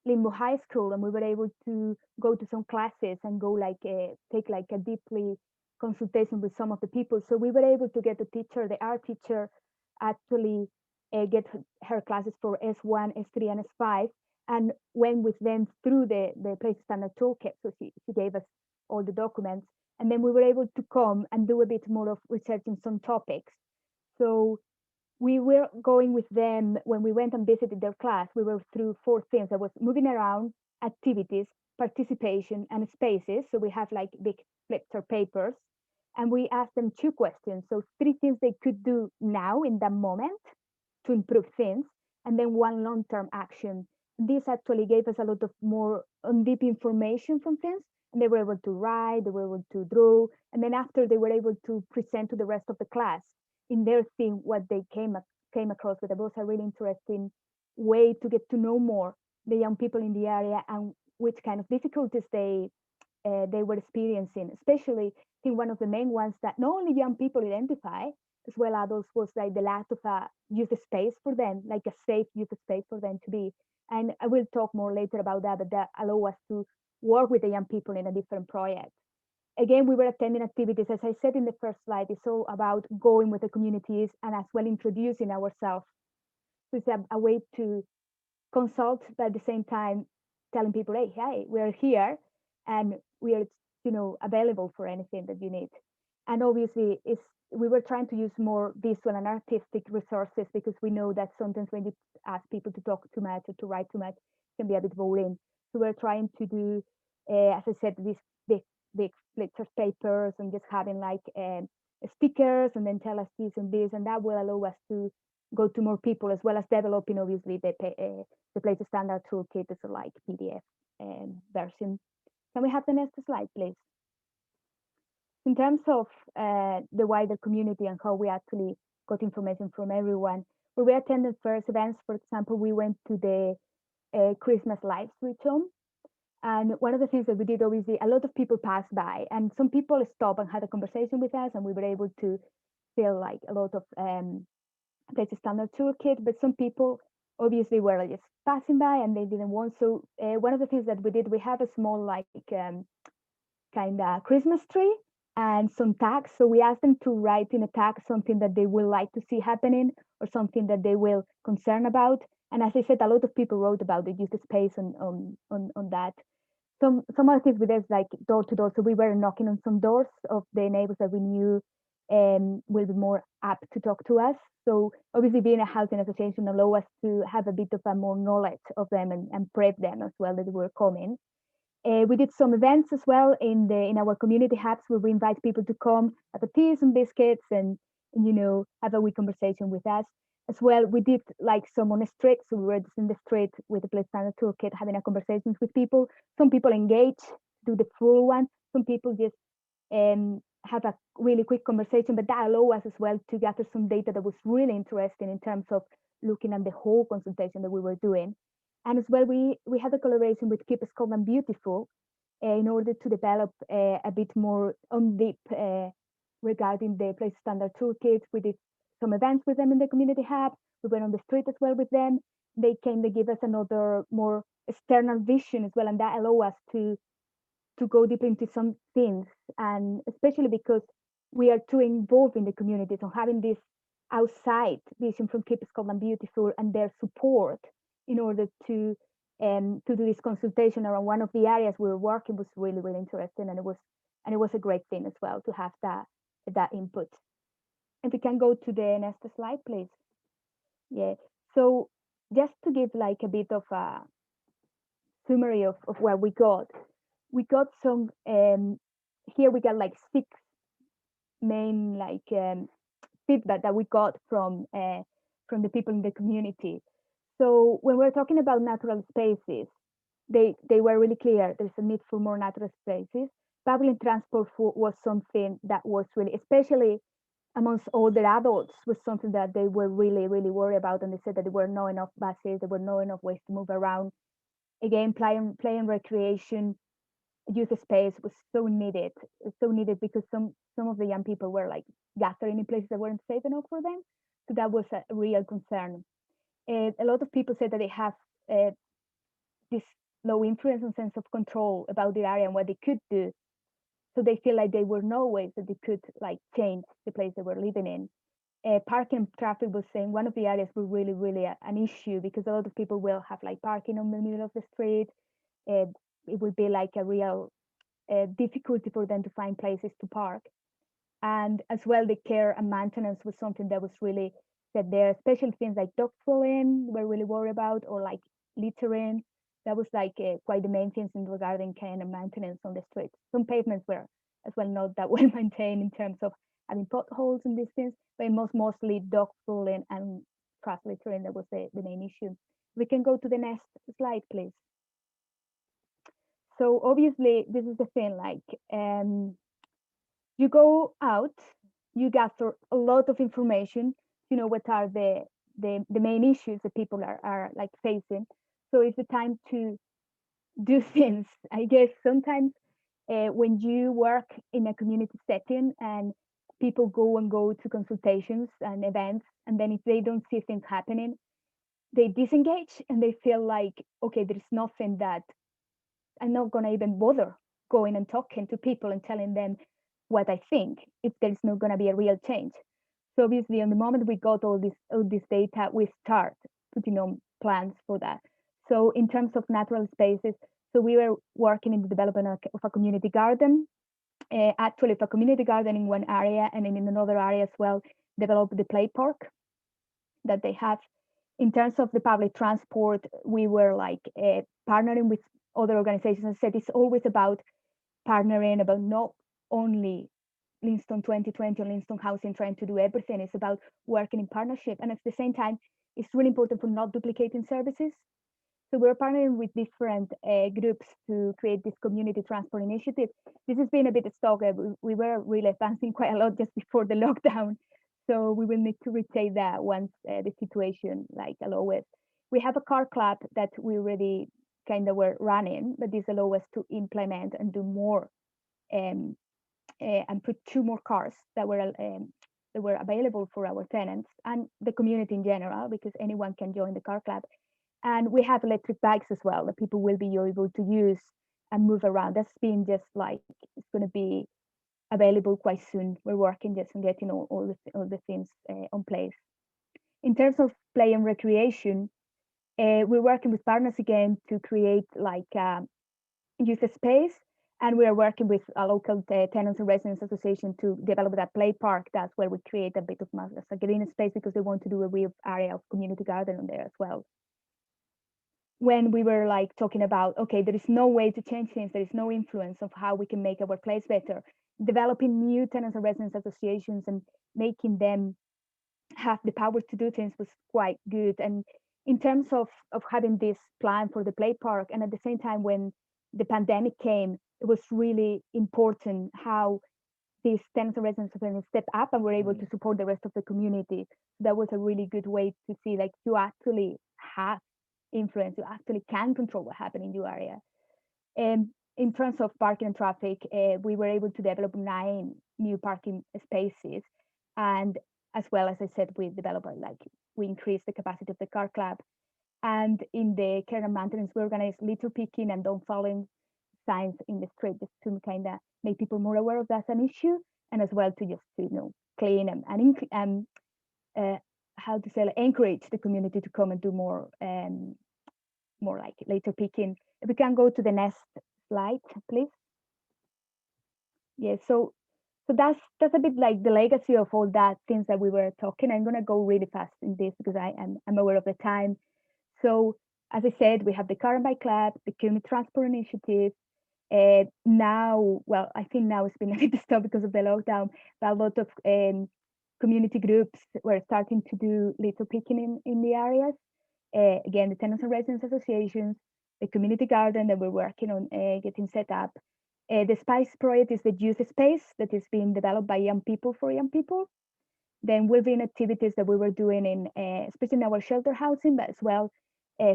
Limbo High School, and we were able to go to some classes and go like take like a deeply consultation with some of the people. So we were able to get the art teacher, actually get her classes for S1, S3, and S5, and went with them through the Place Standard Toolkit. So she gave us all the documents, and then we were able to come and do a bit more of research in some topics. So we were going with them when we went and visited their class. We were through 4 things. There was moving around, activities, participation, and spaces. So we have like big flips or papers, and we asked them 2 questions. So 3 things they could do now in that moment to improve things, and then 1 long-term action. This actually gave us a lot of more deep information from things, and they were able to write, they were able to draw, and then after they were able to present to the rest of the class in their theme what they came across with. It was a really interesting way to get to know more the young people in the area and which kind of difficulties they were experiencing. Especially, I think one of the main ones that not only young people identify, as well adults, was like the lack of a youth space for them, like a safe youth space for them to be. And I will talk more later about that, but that allow us to work with the young people in a different project. Again, we were attending activities, as I said in the first slide, it's all about going with the communities and as well introducing ourselves. So it's a way to consult, but at the same time telling people, hey, we're here and we are, available for anything that you need. And obviously, we were trying to use more visual and artistic resources because we know that sometimes when you ask people to talk too much or to write too much, it can be a bit boring. So we're trying to do, as I said, these big flips of papers and just having like stickers and then tell us this and this, and that will allow us to go to more people, as well as developing obviously the Place Standard Toolkit as a like PDF version. Can we have the next slide, please? In terms of the wider community and how we actually got information from everyone, where we attended first events, for example, we went to the Christmas lights ritual. And one of the things that we did, obviously, a lot of people passed by, and some people stopped and had a conversation with us, and we were able to feel like a lot of Place Standard Toolkit. But some people obviously were just passing by and they didn't want. So one of the things that we did, we have a small like kind of Christmas tree and some tags. So we asked them to write in a tag something that they would like to see happening or something that they will concern about. And as I said, a lot of people wrote about the youth space on that. Some other things we did like door to door. So we were knocking on some doors of the neighbors that we knew will be more apt to talk to us. So obviously being a housing association allow us to have a bit of a more knowledge of them and prep them as well that they were coming. We did some events as well in our community hubs where we invite people to come have a tea and biscuits and have a wee conversation with us. As well, we did like some on the street, so we were just in the street with the Place Standard Toolkit having a conversations with people. Some people engage, do the full one. Some people just have a really quick conversation, but that allowed us as well to gather some data that was really interesting in terms of looking at the whole consultation that we were doing. And as well, we had a collaboration with Keep Scotland Beautiful in order to develop a bit more on deep regarding the Place Standard Toolkit. We did some events with them in the community hub. We went on the street as well with them. They came to give us another more external vision as well, and that allowed us to go deep into some things, and especially because we are too involved in the community, so having this outside vision from Keep Scotland Beautiful and their support in order to do this consultation around one of the areas we were working was really, really interesting, and it was a great thing as well to have that input. If we can go to the next slide, please. Yeah, so just to give like a bit of a summary of what we got some, here we got like 6 main like feedback that we got from the people in the community. So when we're talking about natural spaces, they were really clear there's a need for more natural spaces. Public transport was something that was really, especially amongst older adults, was something that they were really, really worried about. And they said that there were not enough buses, there were not enough ways to move around. Again, play and recreation, youth space was so needed because some of the young people were like gathering in places that weren't safe enough for them. So that was a real concern. A lot of people said that they have this low influence and sense of control about the area and what they could do. so they feel like there were no ways that they could like change the place they were living in. Parking traffic was saying one of the areas were really an issue, because a lot of people will have like parking on the middle of the street. It would be like a real difficulty for them to find places to park. And as well, the care and maintenance was something that was really said there, especially things like dog falling, we're really worried about, or like littering. That was like quite the main things in regarding care and maintenance on the streets. Some pavements were as well not that well maintained in terms of having potholes and these things, but it was mostly dog falling and trash littering that was the main issue. We can go to the next slide, please. So obviously, this is the thing, like you go out, you gather a lot of information, you know, what are the main issues that people are like facing. So it's the time to do things. I guess sometimes when you work in a community setting and people go to consultations and events, and then if they don't see things happening, they disengage and they feel like, okay, there's nothing that I'm not gonna even bother going and talking to people and telling them what I think if there's not gonna be a real change. So obviously, on the moment we got all this data, we start putting on plans for that. So in terms of natural spaces, so we were working in the development of a community garden. Actually, of a community garden in one area, and in another area as well, develop the play park that they have. In terms of the public transport, we were like partnering with other organizations. I said it's always about partnering, about not only Linstone 2020 or Linstone Housing trying to do everything. It's about working in partnership, and at the same time, it's really important for not duplicating services. So we're partnering with different groups to create this community transport initiative. This has been a bit stuck. We were really advancing quite a lot just before the lockdown. So we will need to retake that once the situation like allow it. We have a car club that we already kind of were running, but this allow us to implement and do more and put 2 more cars that were available for our tenants and the community in general, because anyone can join the car club. And we have electric bikes as well that people will be able to use and move around. That's been just like, it's going to be available quite soon. We're working just on getting all the things on place. In terms of play and recreation, we're working with partners again to create like youth space, and we are working with a local tenants and residents association to develop that play park. That's where we create a bit of a green space, because they want to do a real area of community garden on there as well. When we were like talking about, okay, there is no way to change things, there is no influence of how we can make our place better, developing new tenants and residents associations and making them have the power to do things was quite good. And in terms of having this plan for the play park, and at the same time when the pandemic came, it was really important how these tenants and residents step up and were able to support the rest of the community. That was a really good way to see like you actually have influence, you actually can control what happens in your area. And in terms of parking and traffic, we were able to develop 9 new parking spaces. And as well, as I said, we developed, like we increased the capacity of the car club. And in the care and maintenance, we organized litter picking and don't falling signs in the street, just to kind of make people more aware of that's an issue, and as well to just to clean and how to say, like, encourage the community to come and do more like litter picking. If we can go to the next slide, please. Yeah, so that's a bit like the legacy of all that things that we were talking. I'm gonna go really fast in this because I'm aware of the time. So as I said, we have the Car and Bike Club, the Community Transport Initiative. Now, well, I think now it's been a bit stopped because of the lockdown, but a lot of community groups were starting to do litter picking in the areas. Again, the tenants and residents associations, the community garden that we're working on getting set up. The SPICE project is the youth space that is being developed by young people for young people. Then we've been activities that we were doing in, especially in our shelter housing, but as well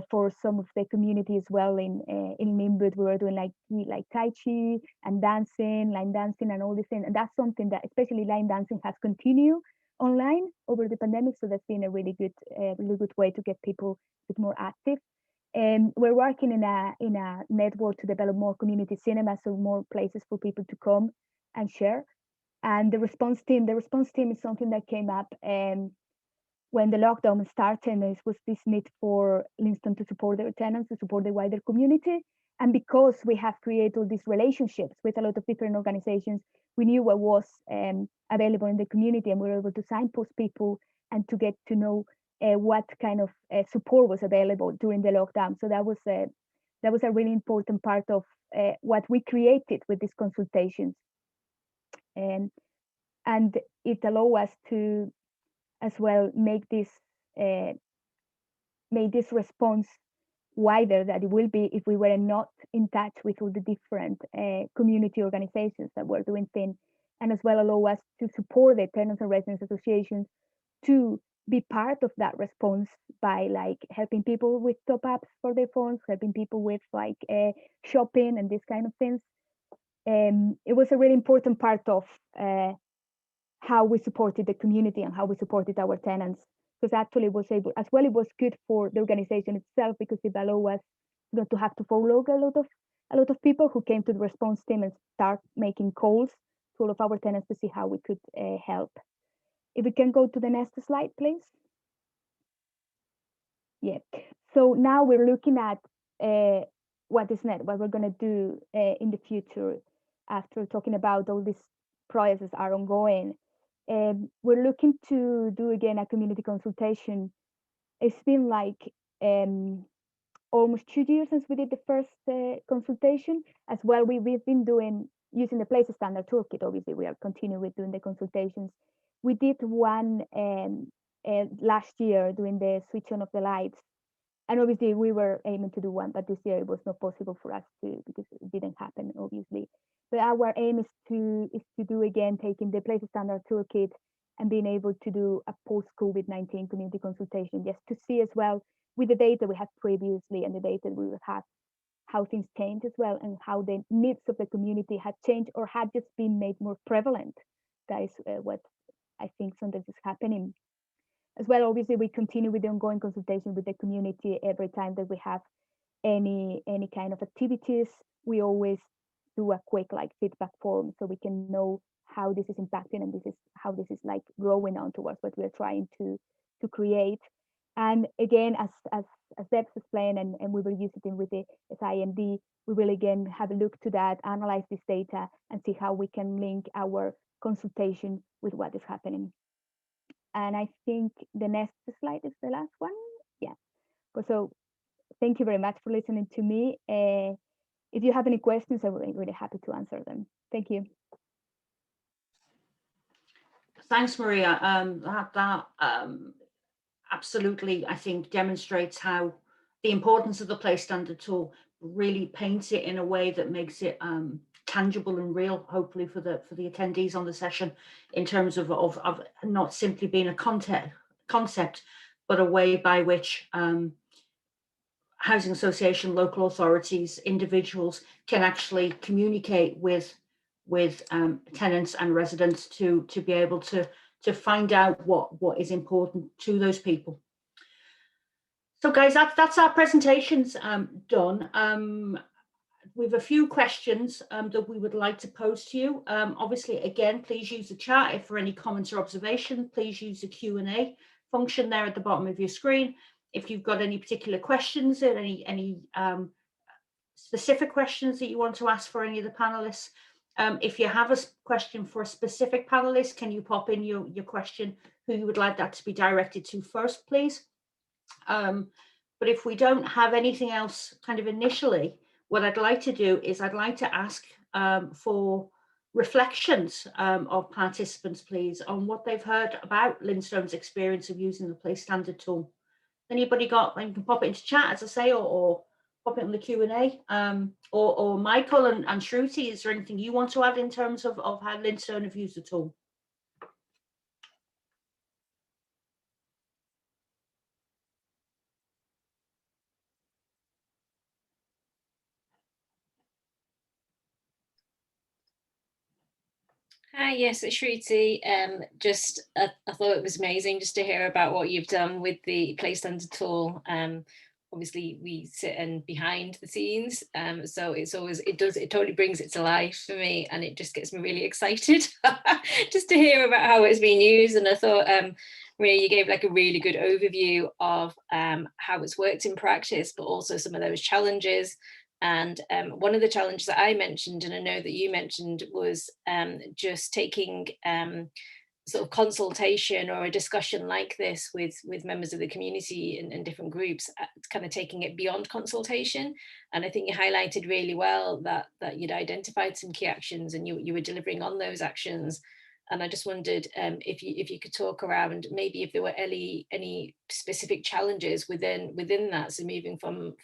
for some of the community as well in Nimbud, we were doing like Tai Chi and dancing, line dancing and all these things. And that's something that especially line dancing has continued online over the pandemic. So that's been a really good way to get people a bit more active. We're working in a network to develop more community cinema, so more places for people to come and share. And the response team is something that came up when the lockdown started, and it was this need for Lynston to support their tenants, to support the wider community. And because we have created all these relationships with a lot of different organizations, we knew what was available in the community, and we were able to signpost people and to get to know what kind of support was available during the lockdown. So that was a really important part of what we created with these consultations. And it allowed us to as well make this response wider than it will be if we were not in touch with all the different community organizations that were doing things, and as well allow us to support the tenants and residents associations to be part of that response by like helping people with top-ups for their phones, helping people with like shopping and these kind of things. It was a really important part of how we supported the community and how we supported our tenants, because actually it was able, as well, it was good for the organization itself because it allowed us not to have to follow a lot of people who came to the response team and start making calls to all of our tenants to see how we could help. If we can go to the next slide, please. Yeah. So now we're looking at what is next, what we're going to do in the future after talking about all these processes are ongoing. We're looking to do again a community consultation. It's been like almost 2 years since we did the first consultation. As well, we've been using the Place Standard Toolkit. Obviously, we are continuing with doing the consultations. We did one last year doing the switch on of the lights. And obviously we were aiming to do one, but this year it was not possible for us to, because it didn't happen, obviously. But our aim is to do again, taking the Place Standard Toolkit and being able to do a post-COVID-19 community consultation, just to see as well with the data we had previously and the data we will have, how things change as well, and how the needs of the community had changed or had just been made more prevalent. That is what I think sometimes is happening. As well, obviously, we continue with the ongoing consultation with the community every time that we have any kind of activities. We always do a quick like feedback form so we can know how this is impacting and this is how this is like growing on towards what we're trying to create. And again, as Debs explained, and we will use it in with the SIMD, we will again have a look to that, analyze this data, and see how we can link our consultation with what is happening. And I think the next slide is the last one. Yeah. So thank you very much for listening to me. If you have any questions, I'm really happy to answer them. Thank you. Thanks, Maria. That absolutely, I think, demonstrates how the importance of the Place Standard tool really paints it in a way that makes it tangible and real, hopefully for the attendees on the session, in terms of not simply being a concept, but a way by which housing association, local authorities, individuals can actually communicate with tenants and residents to be able to find out what is important to those people. So guys, that's our presentations done. We have a few questions that we would like to pose to you. Obviously, again, please use the chat. If for any comments or observation, please use the Q&A function there at the bottom of your screen. If you've got any particular questions or any specific questions that you want to ask for any of the panelists, if you have a question for a specific panelist, can you pop in your question, who you would like that to be directed to first, please? But if we don't have anything else kind of initially, what I'd like to do is I'd like to ask for reflections of participants, please, on what they've heard about Lynstone's experience of using the Place Standard tool. Anybody got, you can pop it into chat, as I say, or pop it in the Q&A, or Michael and Shruti, is there anything you want to add in terms of how Lynstone have used the tool? Hi, yes, it's Shruti. I thought it was amazing just to hear about what you've done with the Place Standard tool. obviously we sit and behind the scenes, so it totally brings it to life for me, and it just gets me really excited just to hear about how it's being used. And I thought Maria, you gave like a really good overview of how it's worked in practice, but also some of those challenges. And one of the challenges that I mentioned, and I know that you mentioned, was just taking sort of consultation or a discussion like this with members of the community and different groups, kind of taking it beyond consultation. And I think you highlighted really well that you'd identified some key actions and you were delivering on those actions. And I just wondered if you could talk around maybe if there were any specific challenges within that. So moving from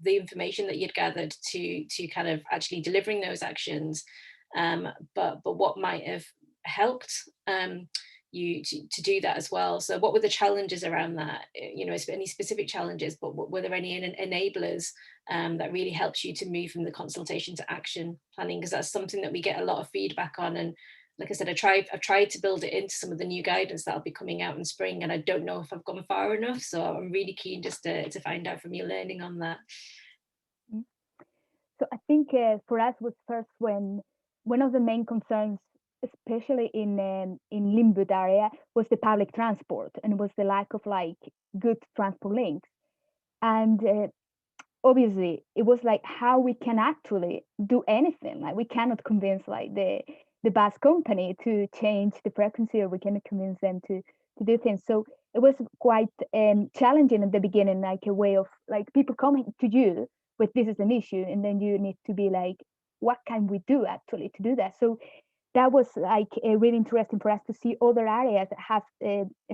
the information that you'd gathered to kind of actually delivering those actions, but what might have helped you to do that as well. So what were the challenges around that? You know, any specific challenges, but were there any enablers that really helps you to move from the consultation to action planning? Because that's something that we get a lot of feedback on. And like I said, I've tried to build it into some of the new guidance that'll be coming out in spring, and I don't know if I've gone far enough. So I'm really keen just to find out from your learning on that. So I think for us was first when one of the main concerns, especially in Limwood area, was the public transport, and was the lack of like good transport links. And obviously it was like how we can actually do anything. Like we cannot convince like the bus company to change the frequency, or we cannot convince them to do things. So it was quite challenging at the beginning, like a way of like people coming to you with this is an issue, and then you need to be like, what can we do actually to do that? So that was like really interesting for us to see other areas that have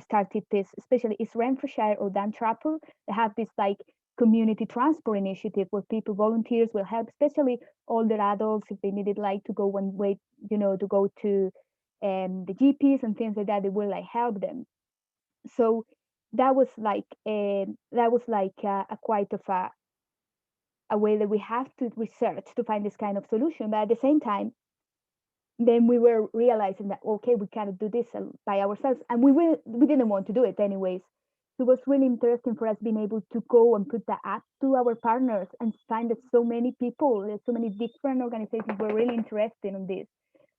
started this, especially East Renfrewshire or Duntrappur. They have this like community transport initiative where people, volunteers, will help, especially older adults, if they needed like to go one way, you know, to go to the GPs and things like that. They will like help them. So that was like a quite of a way that we have to research to find this kind of solution. But at the same time, then we were realizing that, okay, we cannot do this by ourselves, and we didn't want to do it anyways. So it was really interesting for us being able to go and put that up to our partners and find that so many people, so many different organizations were really interested in this.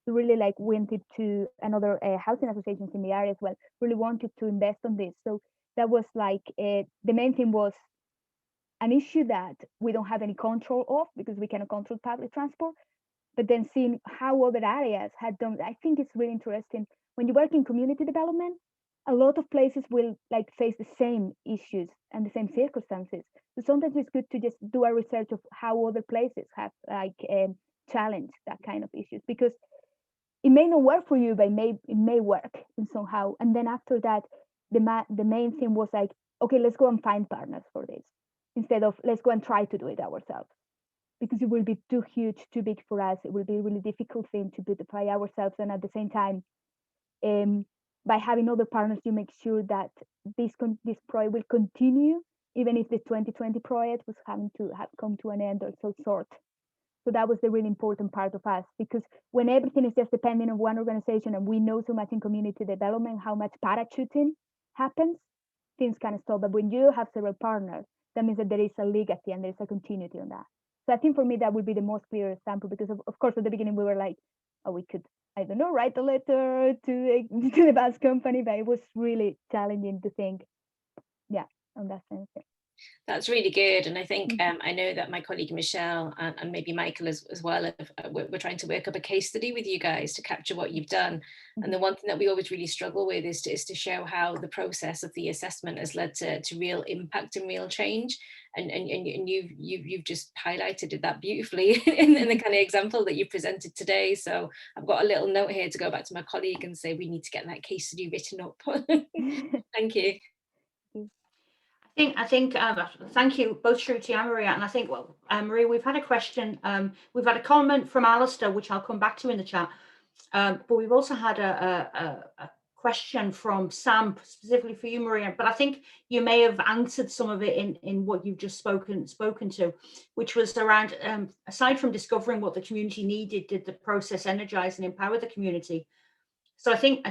So really like went into another housing associations in the area as well, really wanted to invest on this. So that was like the main thing was an issue that we don't have any control of because we cannot control public transport. But then seeing how other areas had done, I think it's really interesting. When you work in community development, a lot of places will like face the same issues and the same circumstances. So sometimes it's good to just do a research of how other places have like challenged that kind of issues, because it may not work for you, but it may work in somehow. And then after that, the main thing was like, okay, let's go and find partners for this instead of let's go and try to do it ourselves, because it will be too huge, too big for us. It will be a really difficult thing to do by ourselves. And at the same time, by having other partners, you make sure that this project will continue, even if the 2020 project was having to have come to an end or so short. So that was the really important part of us, because when everything is just depending on one organization, and we know so much in community development, how much parachuting happens, things can stop. But when you have several partners, that means that there is a legacy and there is a continuity on that. So I think for me, that would be the most clear example, because of course, at the beginning, we were like, oh, we could, I don't know, write a letter to the bus company, but it was really challenging to think, yeah, on that sense. Yeah. That's really good. And I think I know that my colleague Michelle and maybe Michael as well, we're trying to work up a case study with you guys to capture what you've done. And the one thing that we always really struggle with is to show how the process of the assessment has led to real impact and real change. And you've just highlighted that beautifully in the kind of example that you presented today. So I've got a little note here to go back to my colleague and say we need to get that case study written up. Thank you. I think thank you both Shruti and Maria. And I think, well, Maria, we've had a question, we've had a comment from Alistair, which I'll come back to in the chat. But we've also had a question from Sam, specifically for you, Maria. But I think you may have answered some of it in what you've just spoken to, which was around, aside from discovering what the community needed, did the process energize and empower the community? So I think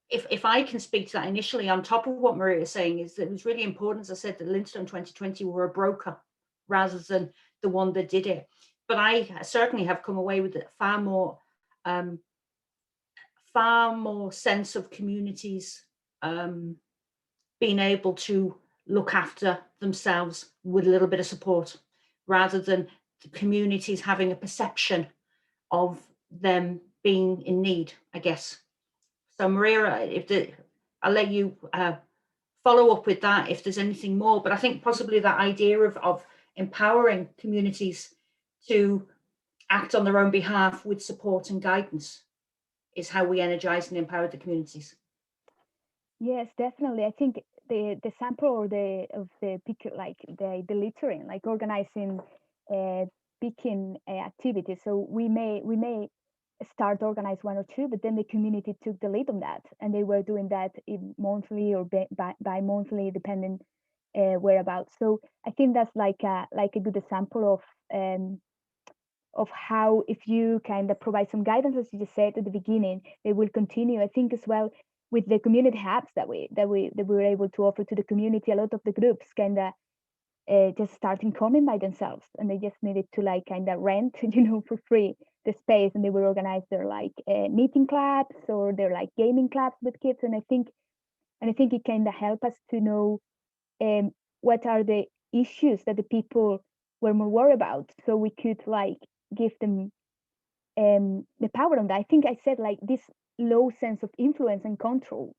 if I can speak to that initially, on top of what Maria is saying, is that it was really important, as I said, that Linstone 2020 were a broker rather than the one that did it. But I certainly have come away with far more sense of communities being able to look after themselves with a little bit of support, rather than the communities having a perception of them being in need, I guess. So Maria, I'll let you follow up with that if there's anything more, but I think possibly that idea of empowering communities to act on their own behalf with support and guidance is how we energize and empower the communities. Yes, definitely. I think the sample or the picture, like the littering, like organizing picking activities. So we may start organize one or two, but then the community took the lead on that, and they were doing that in monthly or bi-monthly, depending whereabouts. So I think that's like a good example of how, if you kind of provide some guidance, as you just said at the beginning, they will continue. I think as well with the community hubs that we were able to offer to the community, a lot of the groups kind of just starting coming by themselves, and they just needed to like kind of rent, for free the space, and they will organize their like knitting clubs or their like gaming clubs with kids. And I think it kind of help us to know what are the issues that the people were more worried about, so we could like give them the power on that. I think I said like this low sense of influence and control,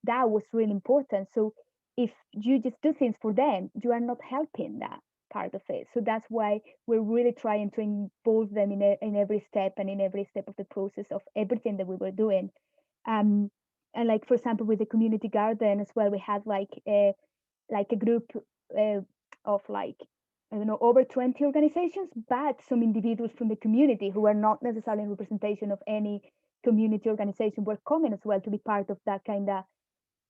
that was really important. So if you just do things for them, you are not helping that part of it. So that's why we're really trying to involve them in every step and in every step of the process of everything that we were doing. And like, for example, with the community garden as well, we had like a group of like, I don't know, over 20 organizations, but some individuals from the community who are not necessarily in representation of any community organization were coming as well to be part of that kind of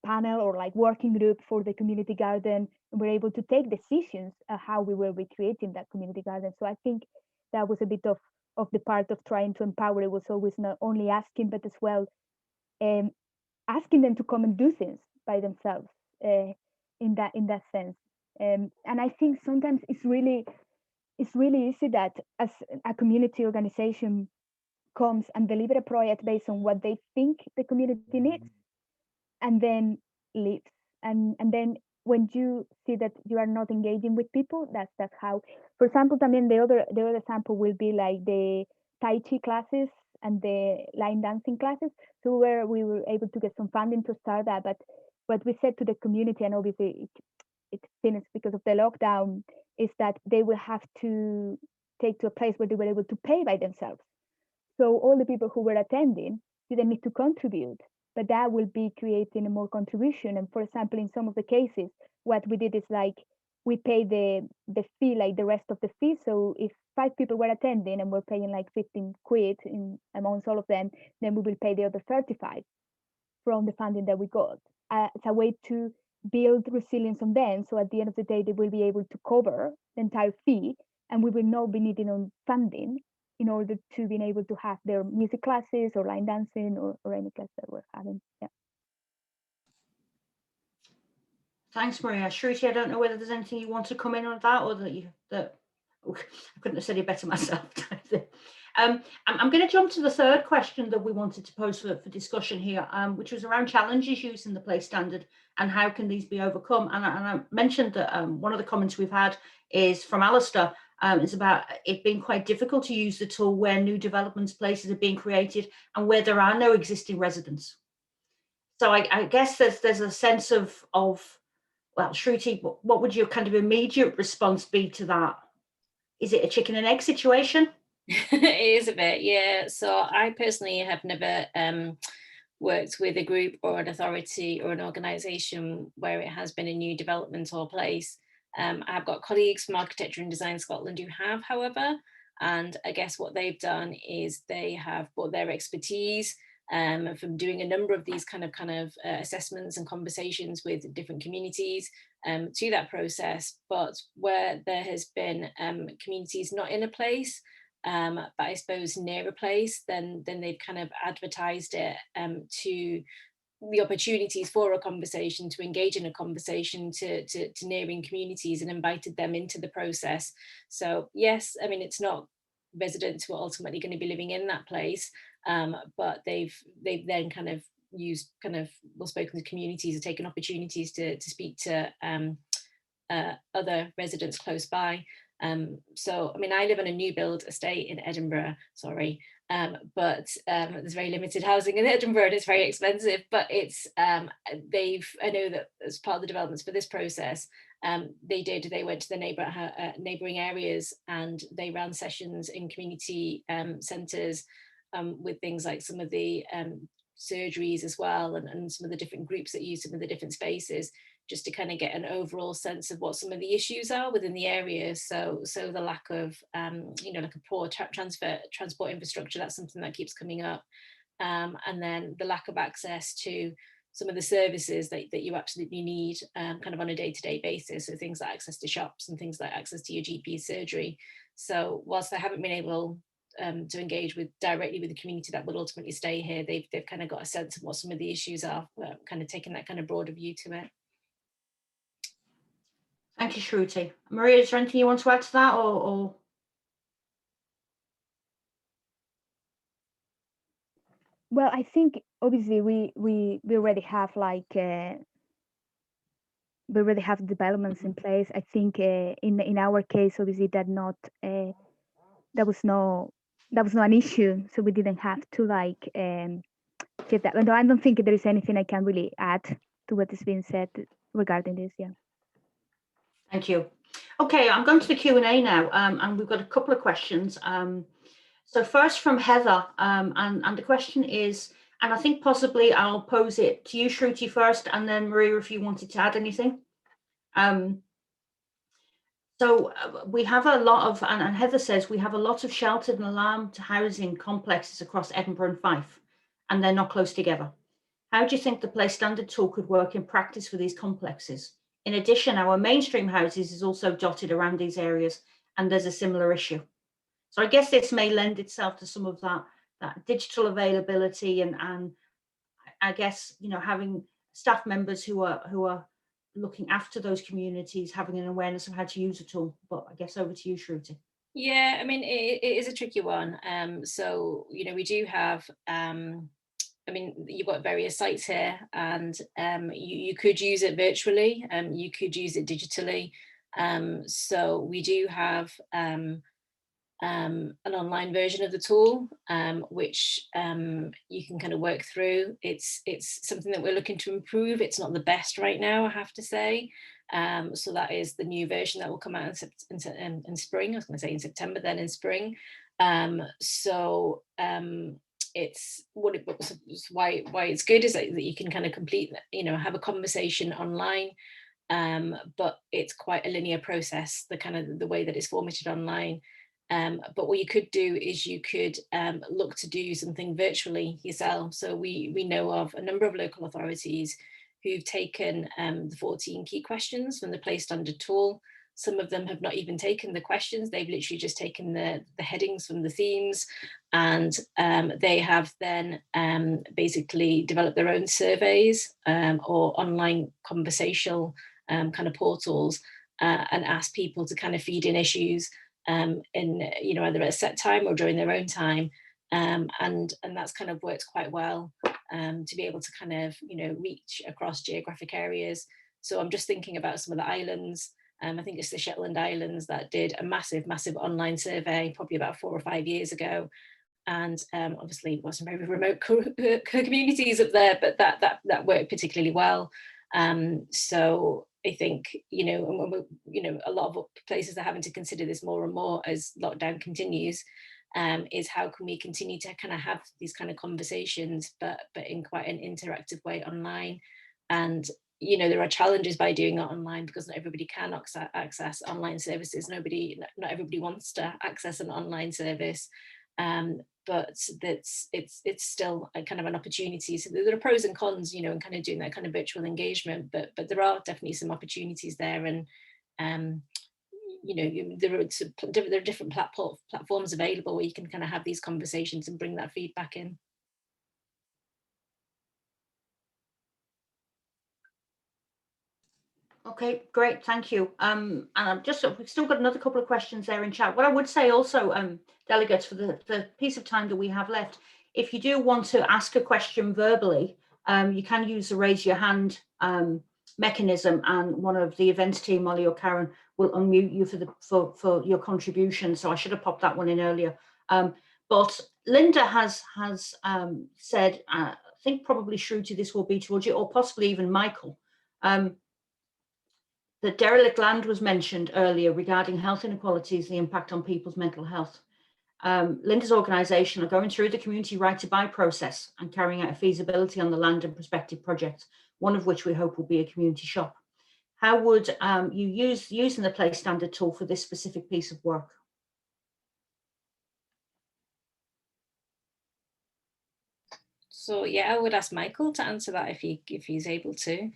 panel or like working group for the community garden, and we're able to take decisions how we were recreating that community garden. So I think that was a bit of the part of trying to empower. It was always not only asking, but as well asking them to come and do things by themselves in that sense. And I think sometimes it's really easy that as a community organization comes and deliver a project based on what they think the community needs, and then leaves. And then when you see that you are not engaging with people, that's how. For example, también the other example will be like the Tai Chi classes and the line dancing classes. So where we were able to get some funding to start that, but what we said to the community, and obviously it finished because of the lockdown, is that they will have to take to a place where they were able to pay by themselves. So all the people who were attending didn't need to contribute, but that will be creating a more contribution. And for example, in some of the cases, what we did is like we pay the fee, like the rest of the fee. So if 5 people were attending and we're paying like 15 quid amongst all of them, then we will pay the other 35 from the funding that we got. It's a way to build resilience on them. So at the end of the day, they will be able to cover the entire fee, and we will not be needing on funding in order to be able to have their music classes or line dancing or any class that we're having. Yeah. Thanks, Maria. Shruti, I don't know whether there's anything you want to come in on that, or that I couldn't have said it better myself. I'm going to jump to the third question that we wanted to pose for discussion here, which was around challenges using the place standard and how can these be overcome. And I mentioned that one of the comments we've had is from Alistair. It's about it being quite difficult to use the tool where new developments places are being created and where there are no existing residents. So I guess there's a sense of well, Shruti, what would your kind of immediate response be to that? Is it a chicken and egg situation? It is a bit, yeah. So I personally have never worked with a group or an authority or an organisation where it has been a new development or place. I've got colleagues from Architecture and Design Scotland who have, however, and I guess what they've done is they have brought their expertise from doing a number of these kind of assessments and conversations with different communities to that process. But where there has been communities not in a place, but I suppose near a place, then they've kind of advertised it to the opportunities for a conversation, to engage in a conversation, to neighbouring communities, and invited them into the process. So yes, I mean, it's not residents who are ultimately going to be living in that place, but they've then kind of used spoken to communities, or taken opportunities to speak to other residents close by. So I mean, I live in a new build estate in Edinburgh, but there's very limited housing in Edinburgh, and it's very expensive. But it's I know that as part of the developments for this process, they went to the neighbouring areas, and they ran sessions in community centres with things like some of the surgeries as well, and some of the different groups that use some of the different spaces, just to kind of get an overall sense of what some of the issues are within the area. So the lack of, like a poor transport infrastructure, that's something that keeps coming up. And then the lack of access to some of the services that you absolutely need kind of on a day-to-day basis. So things like access to shops and things like access to your GP surgery. So whilst I haven't been able to engage directly with the community that will ultimately stay here, they've kind of got a sense of what some of the issues are, kind of taking that kind of broader view to it. Thank you, Shruti. Maria, is there anything you want to add to that, or? Well, I think obviously we already have we already have developments in place. I think in our case, obviously that was no an issue, so we didn't have to get that. And I don't think there is anything I can really add to what has been said regarding this. Yeah. Thank you. Okay, I'm going to the Q&A now, and we've got a couple of questions. So first from Heather, and the question is, and I think possibly I'll pose it to you, Shruti, first, and then Maria, if you wanted to add anything. So we have a lot of, and Heather says, we have a lot of sheltered and alarmed housing complexes across Edinburgh and Fife, and they're not close together. How do you think the Place Standard tool could work in practice for these complexes? In addition, our mainstream houses is also dotted around these areas, and there's a similar issue. So I guess this may lend itself to some of that digital availability, and I guess, having staff members who are looking after those communities, having an awareness of how to use a tool. But I guess over to you, Shruti. Yeah, I mean, it is a tricky one. So, we do have, I mean, you've got various sites here, and you could use it virtually, you could use it digitally. So we do have an online version of the tool, which you can kind of work through. It's something that we're looking to improve. It's not the best right now, I have to say. So that is the new version that will come out in spring. I was going to say in September, then in spring. It's why it's good is that you can kind of complete, have a conversation online, but it's quite a linear process, the way that it's formatted online. But what you could do is you could look to do something virtually yourself. So we know of a number of local authorities who've taken the 14 key questions from the Place Standard tool. Some of them have not even taken the questions. They've literally just taken the headings from the themes, and they have then basically developed their own surveys or online conversational kind of portals, and ask people to kind of feed in issues in either at a set time or during their own time, and that's kind of worked quite well to be able to kind of reach across geographic areas. So I'm just thinking about some of the islands. I think it's the Shetland Islands that did a massive online survey probably about 4 or 5 years ago, and obviously it wasn't very remote communities up there, but that worked particularly well. So I think a lot of places are having to consider this more and more as lockdown continues, is how can we continue to kind of have these kind of conversations, but in quite an interactive way online. And there are challenges by doing it online, because not everybody can access online services. Not everybody wants to access an online service, but it's still a kind of an opportunity. So there are pros and cons, in kind of doing that kind of virtual engagement, but there are definitely some opportunities there, and there are different platforms available where you can kind of have these conversations and bring that feedback in. Okay, great, thank you. And we've still got another couple of questions there in chat. What I would say also, delegates, for the piece of time that we have left, if you do want to ask a question verbally, you can use the raise your hand mechanism, and one of the events team, Molly or Karen, will unmute you for your contribution. So I should have popped that one in earlier. But Linda has said, I think probably Shruti, this will be towards you, or possibly even Michael. The derelict land was mentioned earlier regarding health inequalities, the impact on people's mental health. Linda's organisation are going through the community right to buy process and carrying out a feasibility on the land and prospective projects, one of which we hope will be a community shop. How would you use using the Place Standard tool for this specific piece of work? So yeah, I would ask Michael to answer that if he's able to.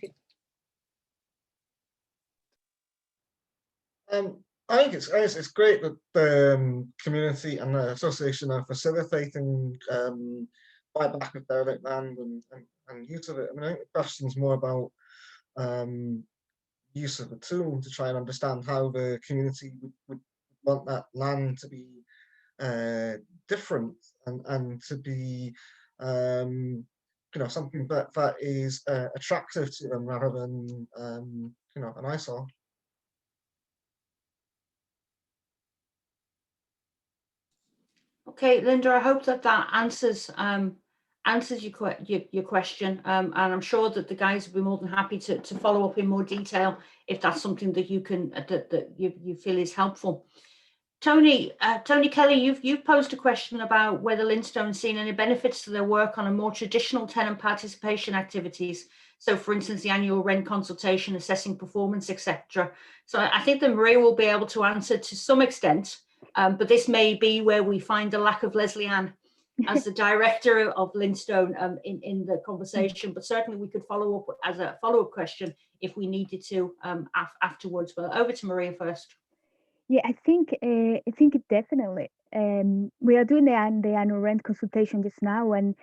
I think it's great that the community and the association are facilitating buyback of derelict land and use of it. I mean, I think the question's more about use of the tool to try and understand how the community would want that land to be different and to be something that is attractive to them rather than an eyesore. Okay, Linda, I hope that answers your question, and I'm sure that the guys will be more than happy to follow up in more detail if that's something that you can that you feel is helpful. Tony Kelly, you've posed a question about whether Linstone's seen any benefits to their work on a more traditional tenant participation activities. So, for instance, the annual rent consultation, assessing performance, etc. So, I think that Maria will be able to answer to some extent, but this may be where we find the lack of Leslie Ann as the director of Linstone in the conversation. But certainly, we could follow up as a follow-up question if we needed to afterwards. But over to Maria first. Yeah, I think it definitely. We are doing the annual rent consultation just now, and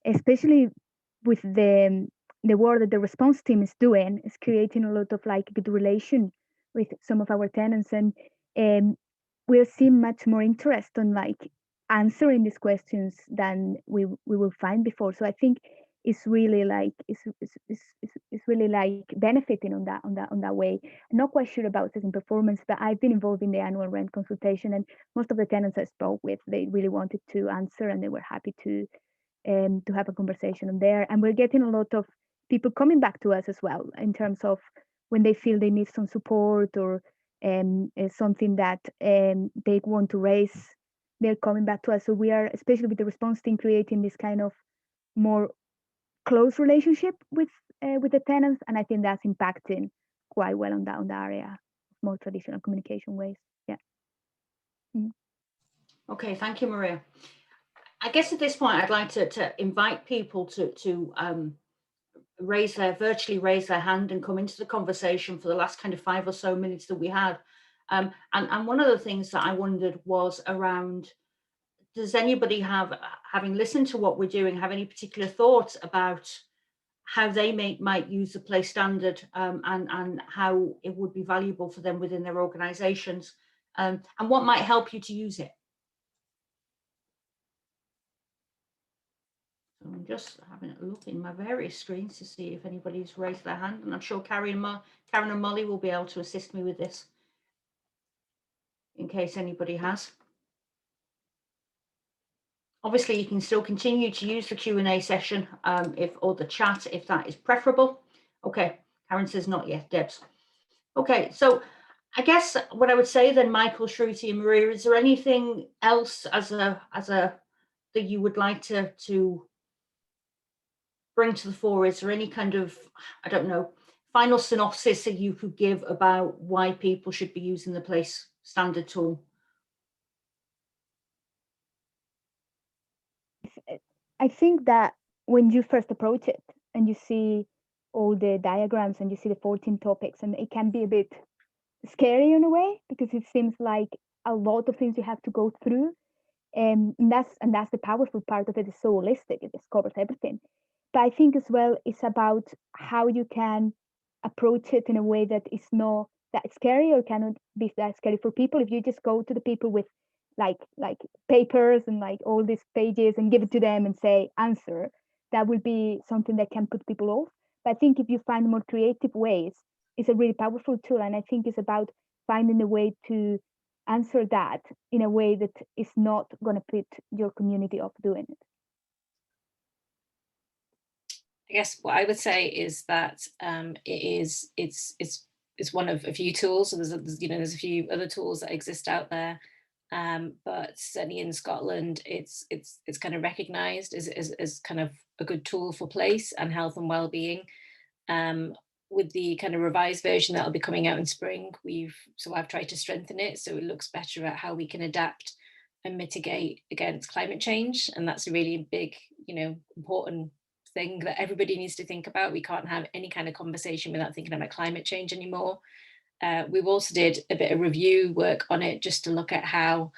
especially with the work that the response team is doing, is creating a lot of like good relation with some of our tenants, and we're seeing much more interest on like answering these questions than we will find before. So I think it's really like it's really like benefiting on that way. I'm not quite sure about certain performance, but I've been involved in the annual rent consultation, and most of the tenants I spoke with, they really wanted to answer, and they were happy to have a conversation on there. And we're getting a lot of people coming back to us as well in terms of when they feel they need some support or something that they want to raise. They're coming back to us. So we are, especially with the response team, creating this kind of more close relationship with the tenants, and I think that's impacting quite well on that area of more traditional communication ways. Yeah. Mm-hmm. Okay, thank you, Maria. I guess at this point, I'd like to invite people to virtually raise their hand and come into the conversation for the last kind of 5 or so minutes that we had. And one of the things that I wondered was around, does anybody having listened to what we're doing, have any particular thoughts about how they might use the Place Standard and how it would be valuable for them within their organizations, and what might help you to use it? So I'm just having a look in my various screens to see if anybody's raised their hand, and I'm sure Karen and Molly will be able to assist me with this in case anybody has. Obviously, you can still continue to use the Q&A session or the chat if that is preferable. Okay, Karen says not yet, Debs. Okay, so I guess what I would say then, Michael, Shruti, and Maria, is there anything else as a that you would like to bring to the fore? Is there any kind of, I don't know, final synopsis that you could give about why people should be using the Place Standard tool? I think that when you first approach it and you see all the diagrams and you see the 14 topics, and it can be a bit scary in a way, because it seems like a lot of things you have to go through. And that's the powerful part of it. It's so holistic, it just covers everything. But I think as well it's about how you can approach it in a way that is not that scary or cannot be that scary for people. If you just go to the people with like papers and like all these pages and give it to them and say answer, that will be something that can put people off. But I think if you find more creative ways, it's a really powerful tool. And I think it's about finding a way to answer that in a way that is not going to put your community off doing it. I guess what I would say is that it's one of a few tools. So there's a few other tools that exist out there, but certainly in Scotland, it's kind of recognised as kind of a good tool for place and health and well-being. With the kind of revised version that'll be coming out in spring, I've tried to strengthen it so it looks better at how we can adapt and mitigate against climate change, and that's a really big, important thing that everybody needs to think about. We can't have any kind of conversation without thinking about climate change anymore. We've also did a bit of review work on it just to look at how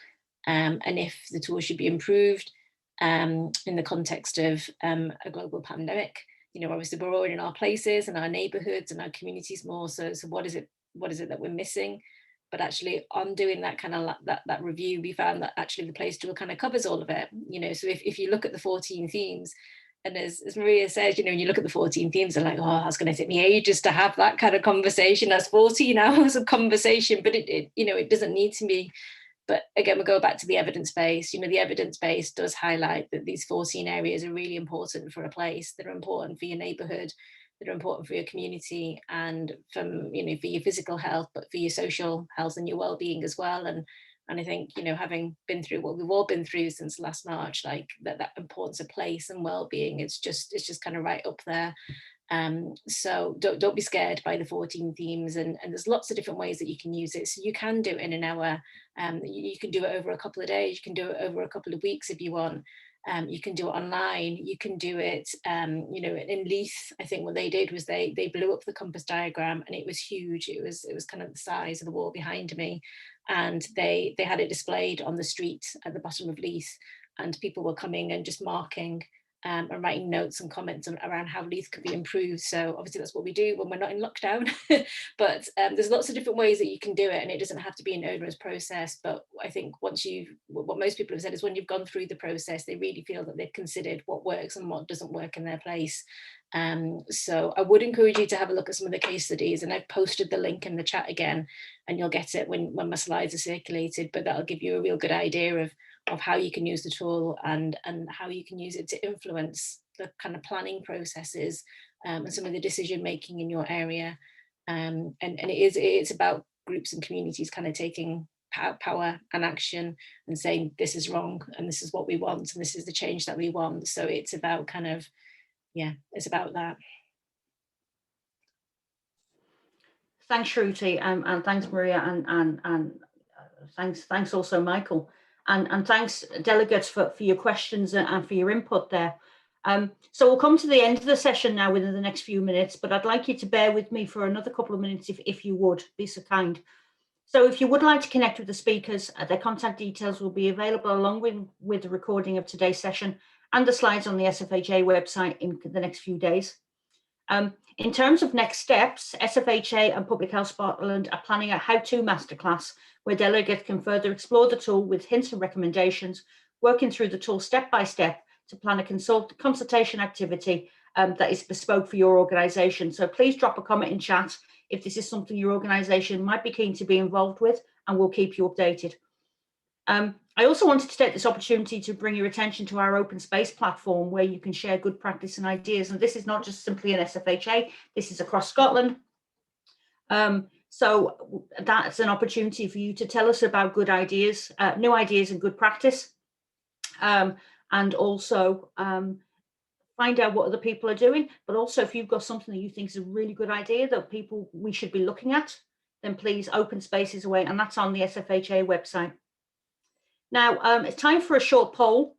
and if the tool should be improved in the context of a global pandemic. Obviously we're all in our places and our neighborhoods and our communities more. So what is it that we're missing? But actually on doing that kind of that review, we found that actually the place tool kind of covers all of it. So if you look at the 14 themes, and as Maria says, when you look at the 14 themes, they're like, oh, that's going to take me ages to have that kind of conversation. That's 14 hours of conversation, but it doesn't need to be. But again, we go back to the evidence base. The evidence base does highlight that these 14 areas are really important for a place, that are important for your neighborhood, that are important for your community, and for your physical health, but for your social health and your well-being as well. And I think, having been through what we've all been through since last March, like that importance of place and well-being, it's just kind of right up there. So don't be scared by the 14 themes, and there's lots of different ways that you can use it. So you can do it in an hour, you can do it over a couple of days, you can do it over a couple of weeks if you want. You can do it online, you can do it, in Leith. I think what they did was they blew up the compass diagram, and it was huge. It was kind of the size of the wall behind me, and they had it displayed on the street at the bottom of Leith, and people were coming and just marking and writing notes and comments around how Leith could be improved. So obviously that's what we do when we're not in lockdown. But there's lots of different ways that you can do it, and it doesn't have to be an onerous process. But I think what most people have said is when you've gone through the process, they really feel that they've considered what works and what doesn't work in their place. So I would encourage you to have a look at some of the case studies, and I've posted the link in the chat again, and you'll get it when my slides are circulated, but that'll give you a real good idea of how you can use the tool and how you can use it to influence the kind of planning processes and some of the decision making in your area. And it's about groups and communities kind of taking power and action and saying this is wrong and this is what we want and this is the change that we want. So it's about kind of, it's about that. Thanks, Shruti, and thanks, Maria, and thanks also, Michael. And thanks, delegates, for your questions and for your input there. So we'll come to the end of the session now within the next few minutes, but I'd like you to bear with me for another couple of minutes if you would, be so kind. So if you would like to connect with the speakers, their contact details will be available along with the recording of today's session and the slides on the SFHA website in the next few days. In terms of next steps, SFHA and Public Health Scotland are planning a how-to masterclass where delegates can further explore the tool with hints and recommendations, working through the tool step by step to plan a consultation activity that is bespoke for your organisation. So please drop a comment in chat if this is something your organisation might be keen to be involved with, and we'll keep you updated. I also wanted to take this opportunity to bring your attention to our open space platform where you can share good practice and ideas. And this is not just simply an SFHA, this is across Scotland. So that's an opportunity for you to tell us about good ideas, new ideas and good practice. And also find out what other people are doing. But also if you've got something that you think is a really good idea that we should be looking at, then please open spaces away. And that's on the SFHA website. Now, it's time for a short poll.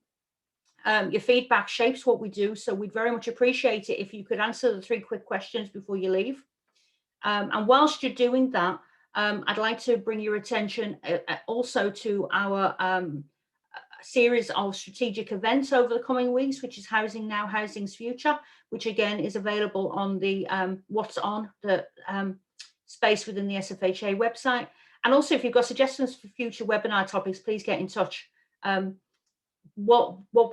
Your feedback shapes what we do, so we'd very much appreciate it if you could answer the 3 quick questions before you leave. And whilst you're doing that, I'd like to bring your attention also to our series of strategic events over the coming weeks, which is Housing Now, Housing's Future, which again is available on the What's On, the space within the SFHA website. And also, if you've got suggestions for future webinar topics, please get in touch. What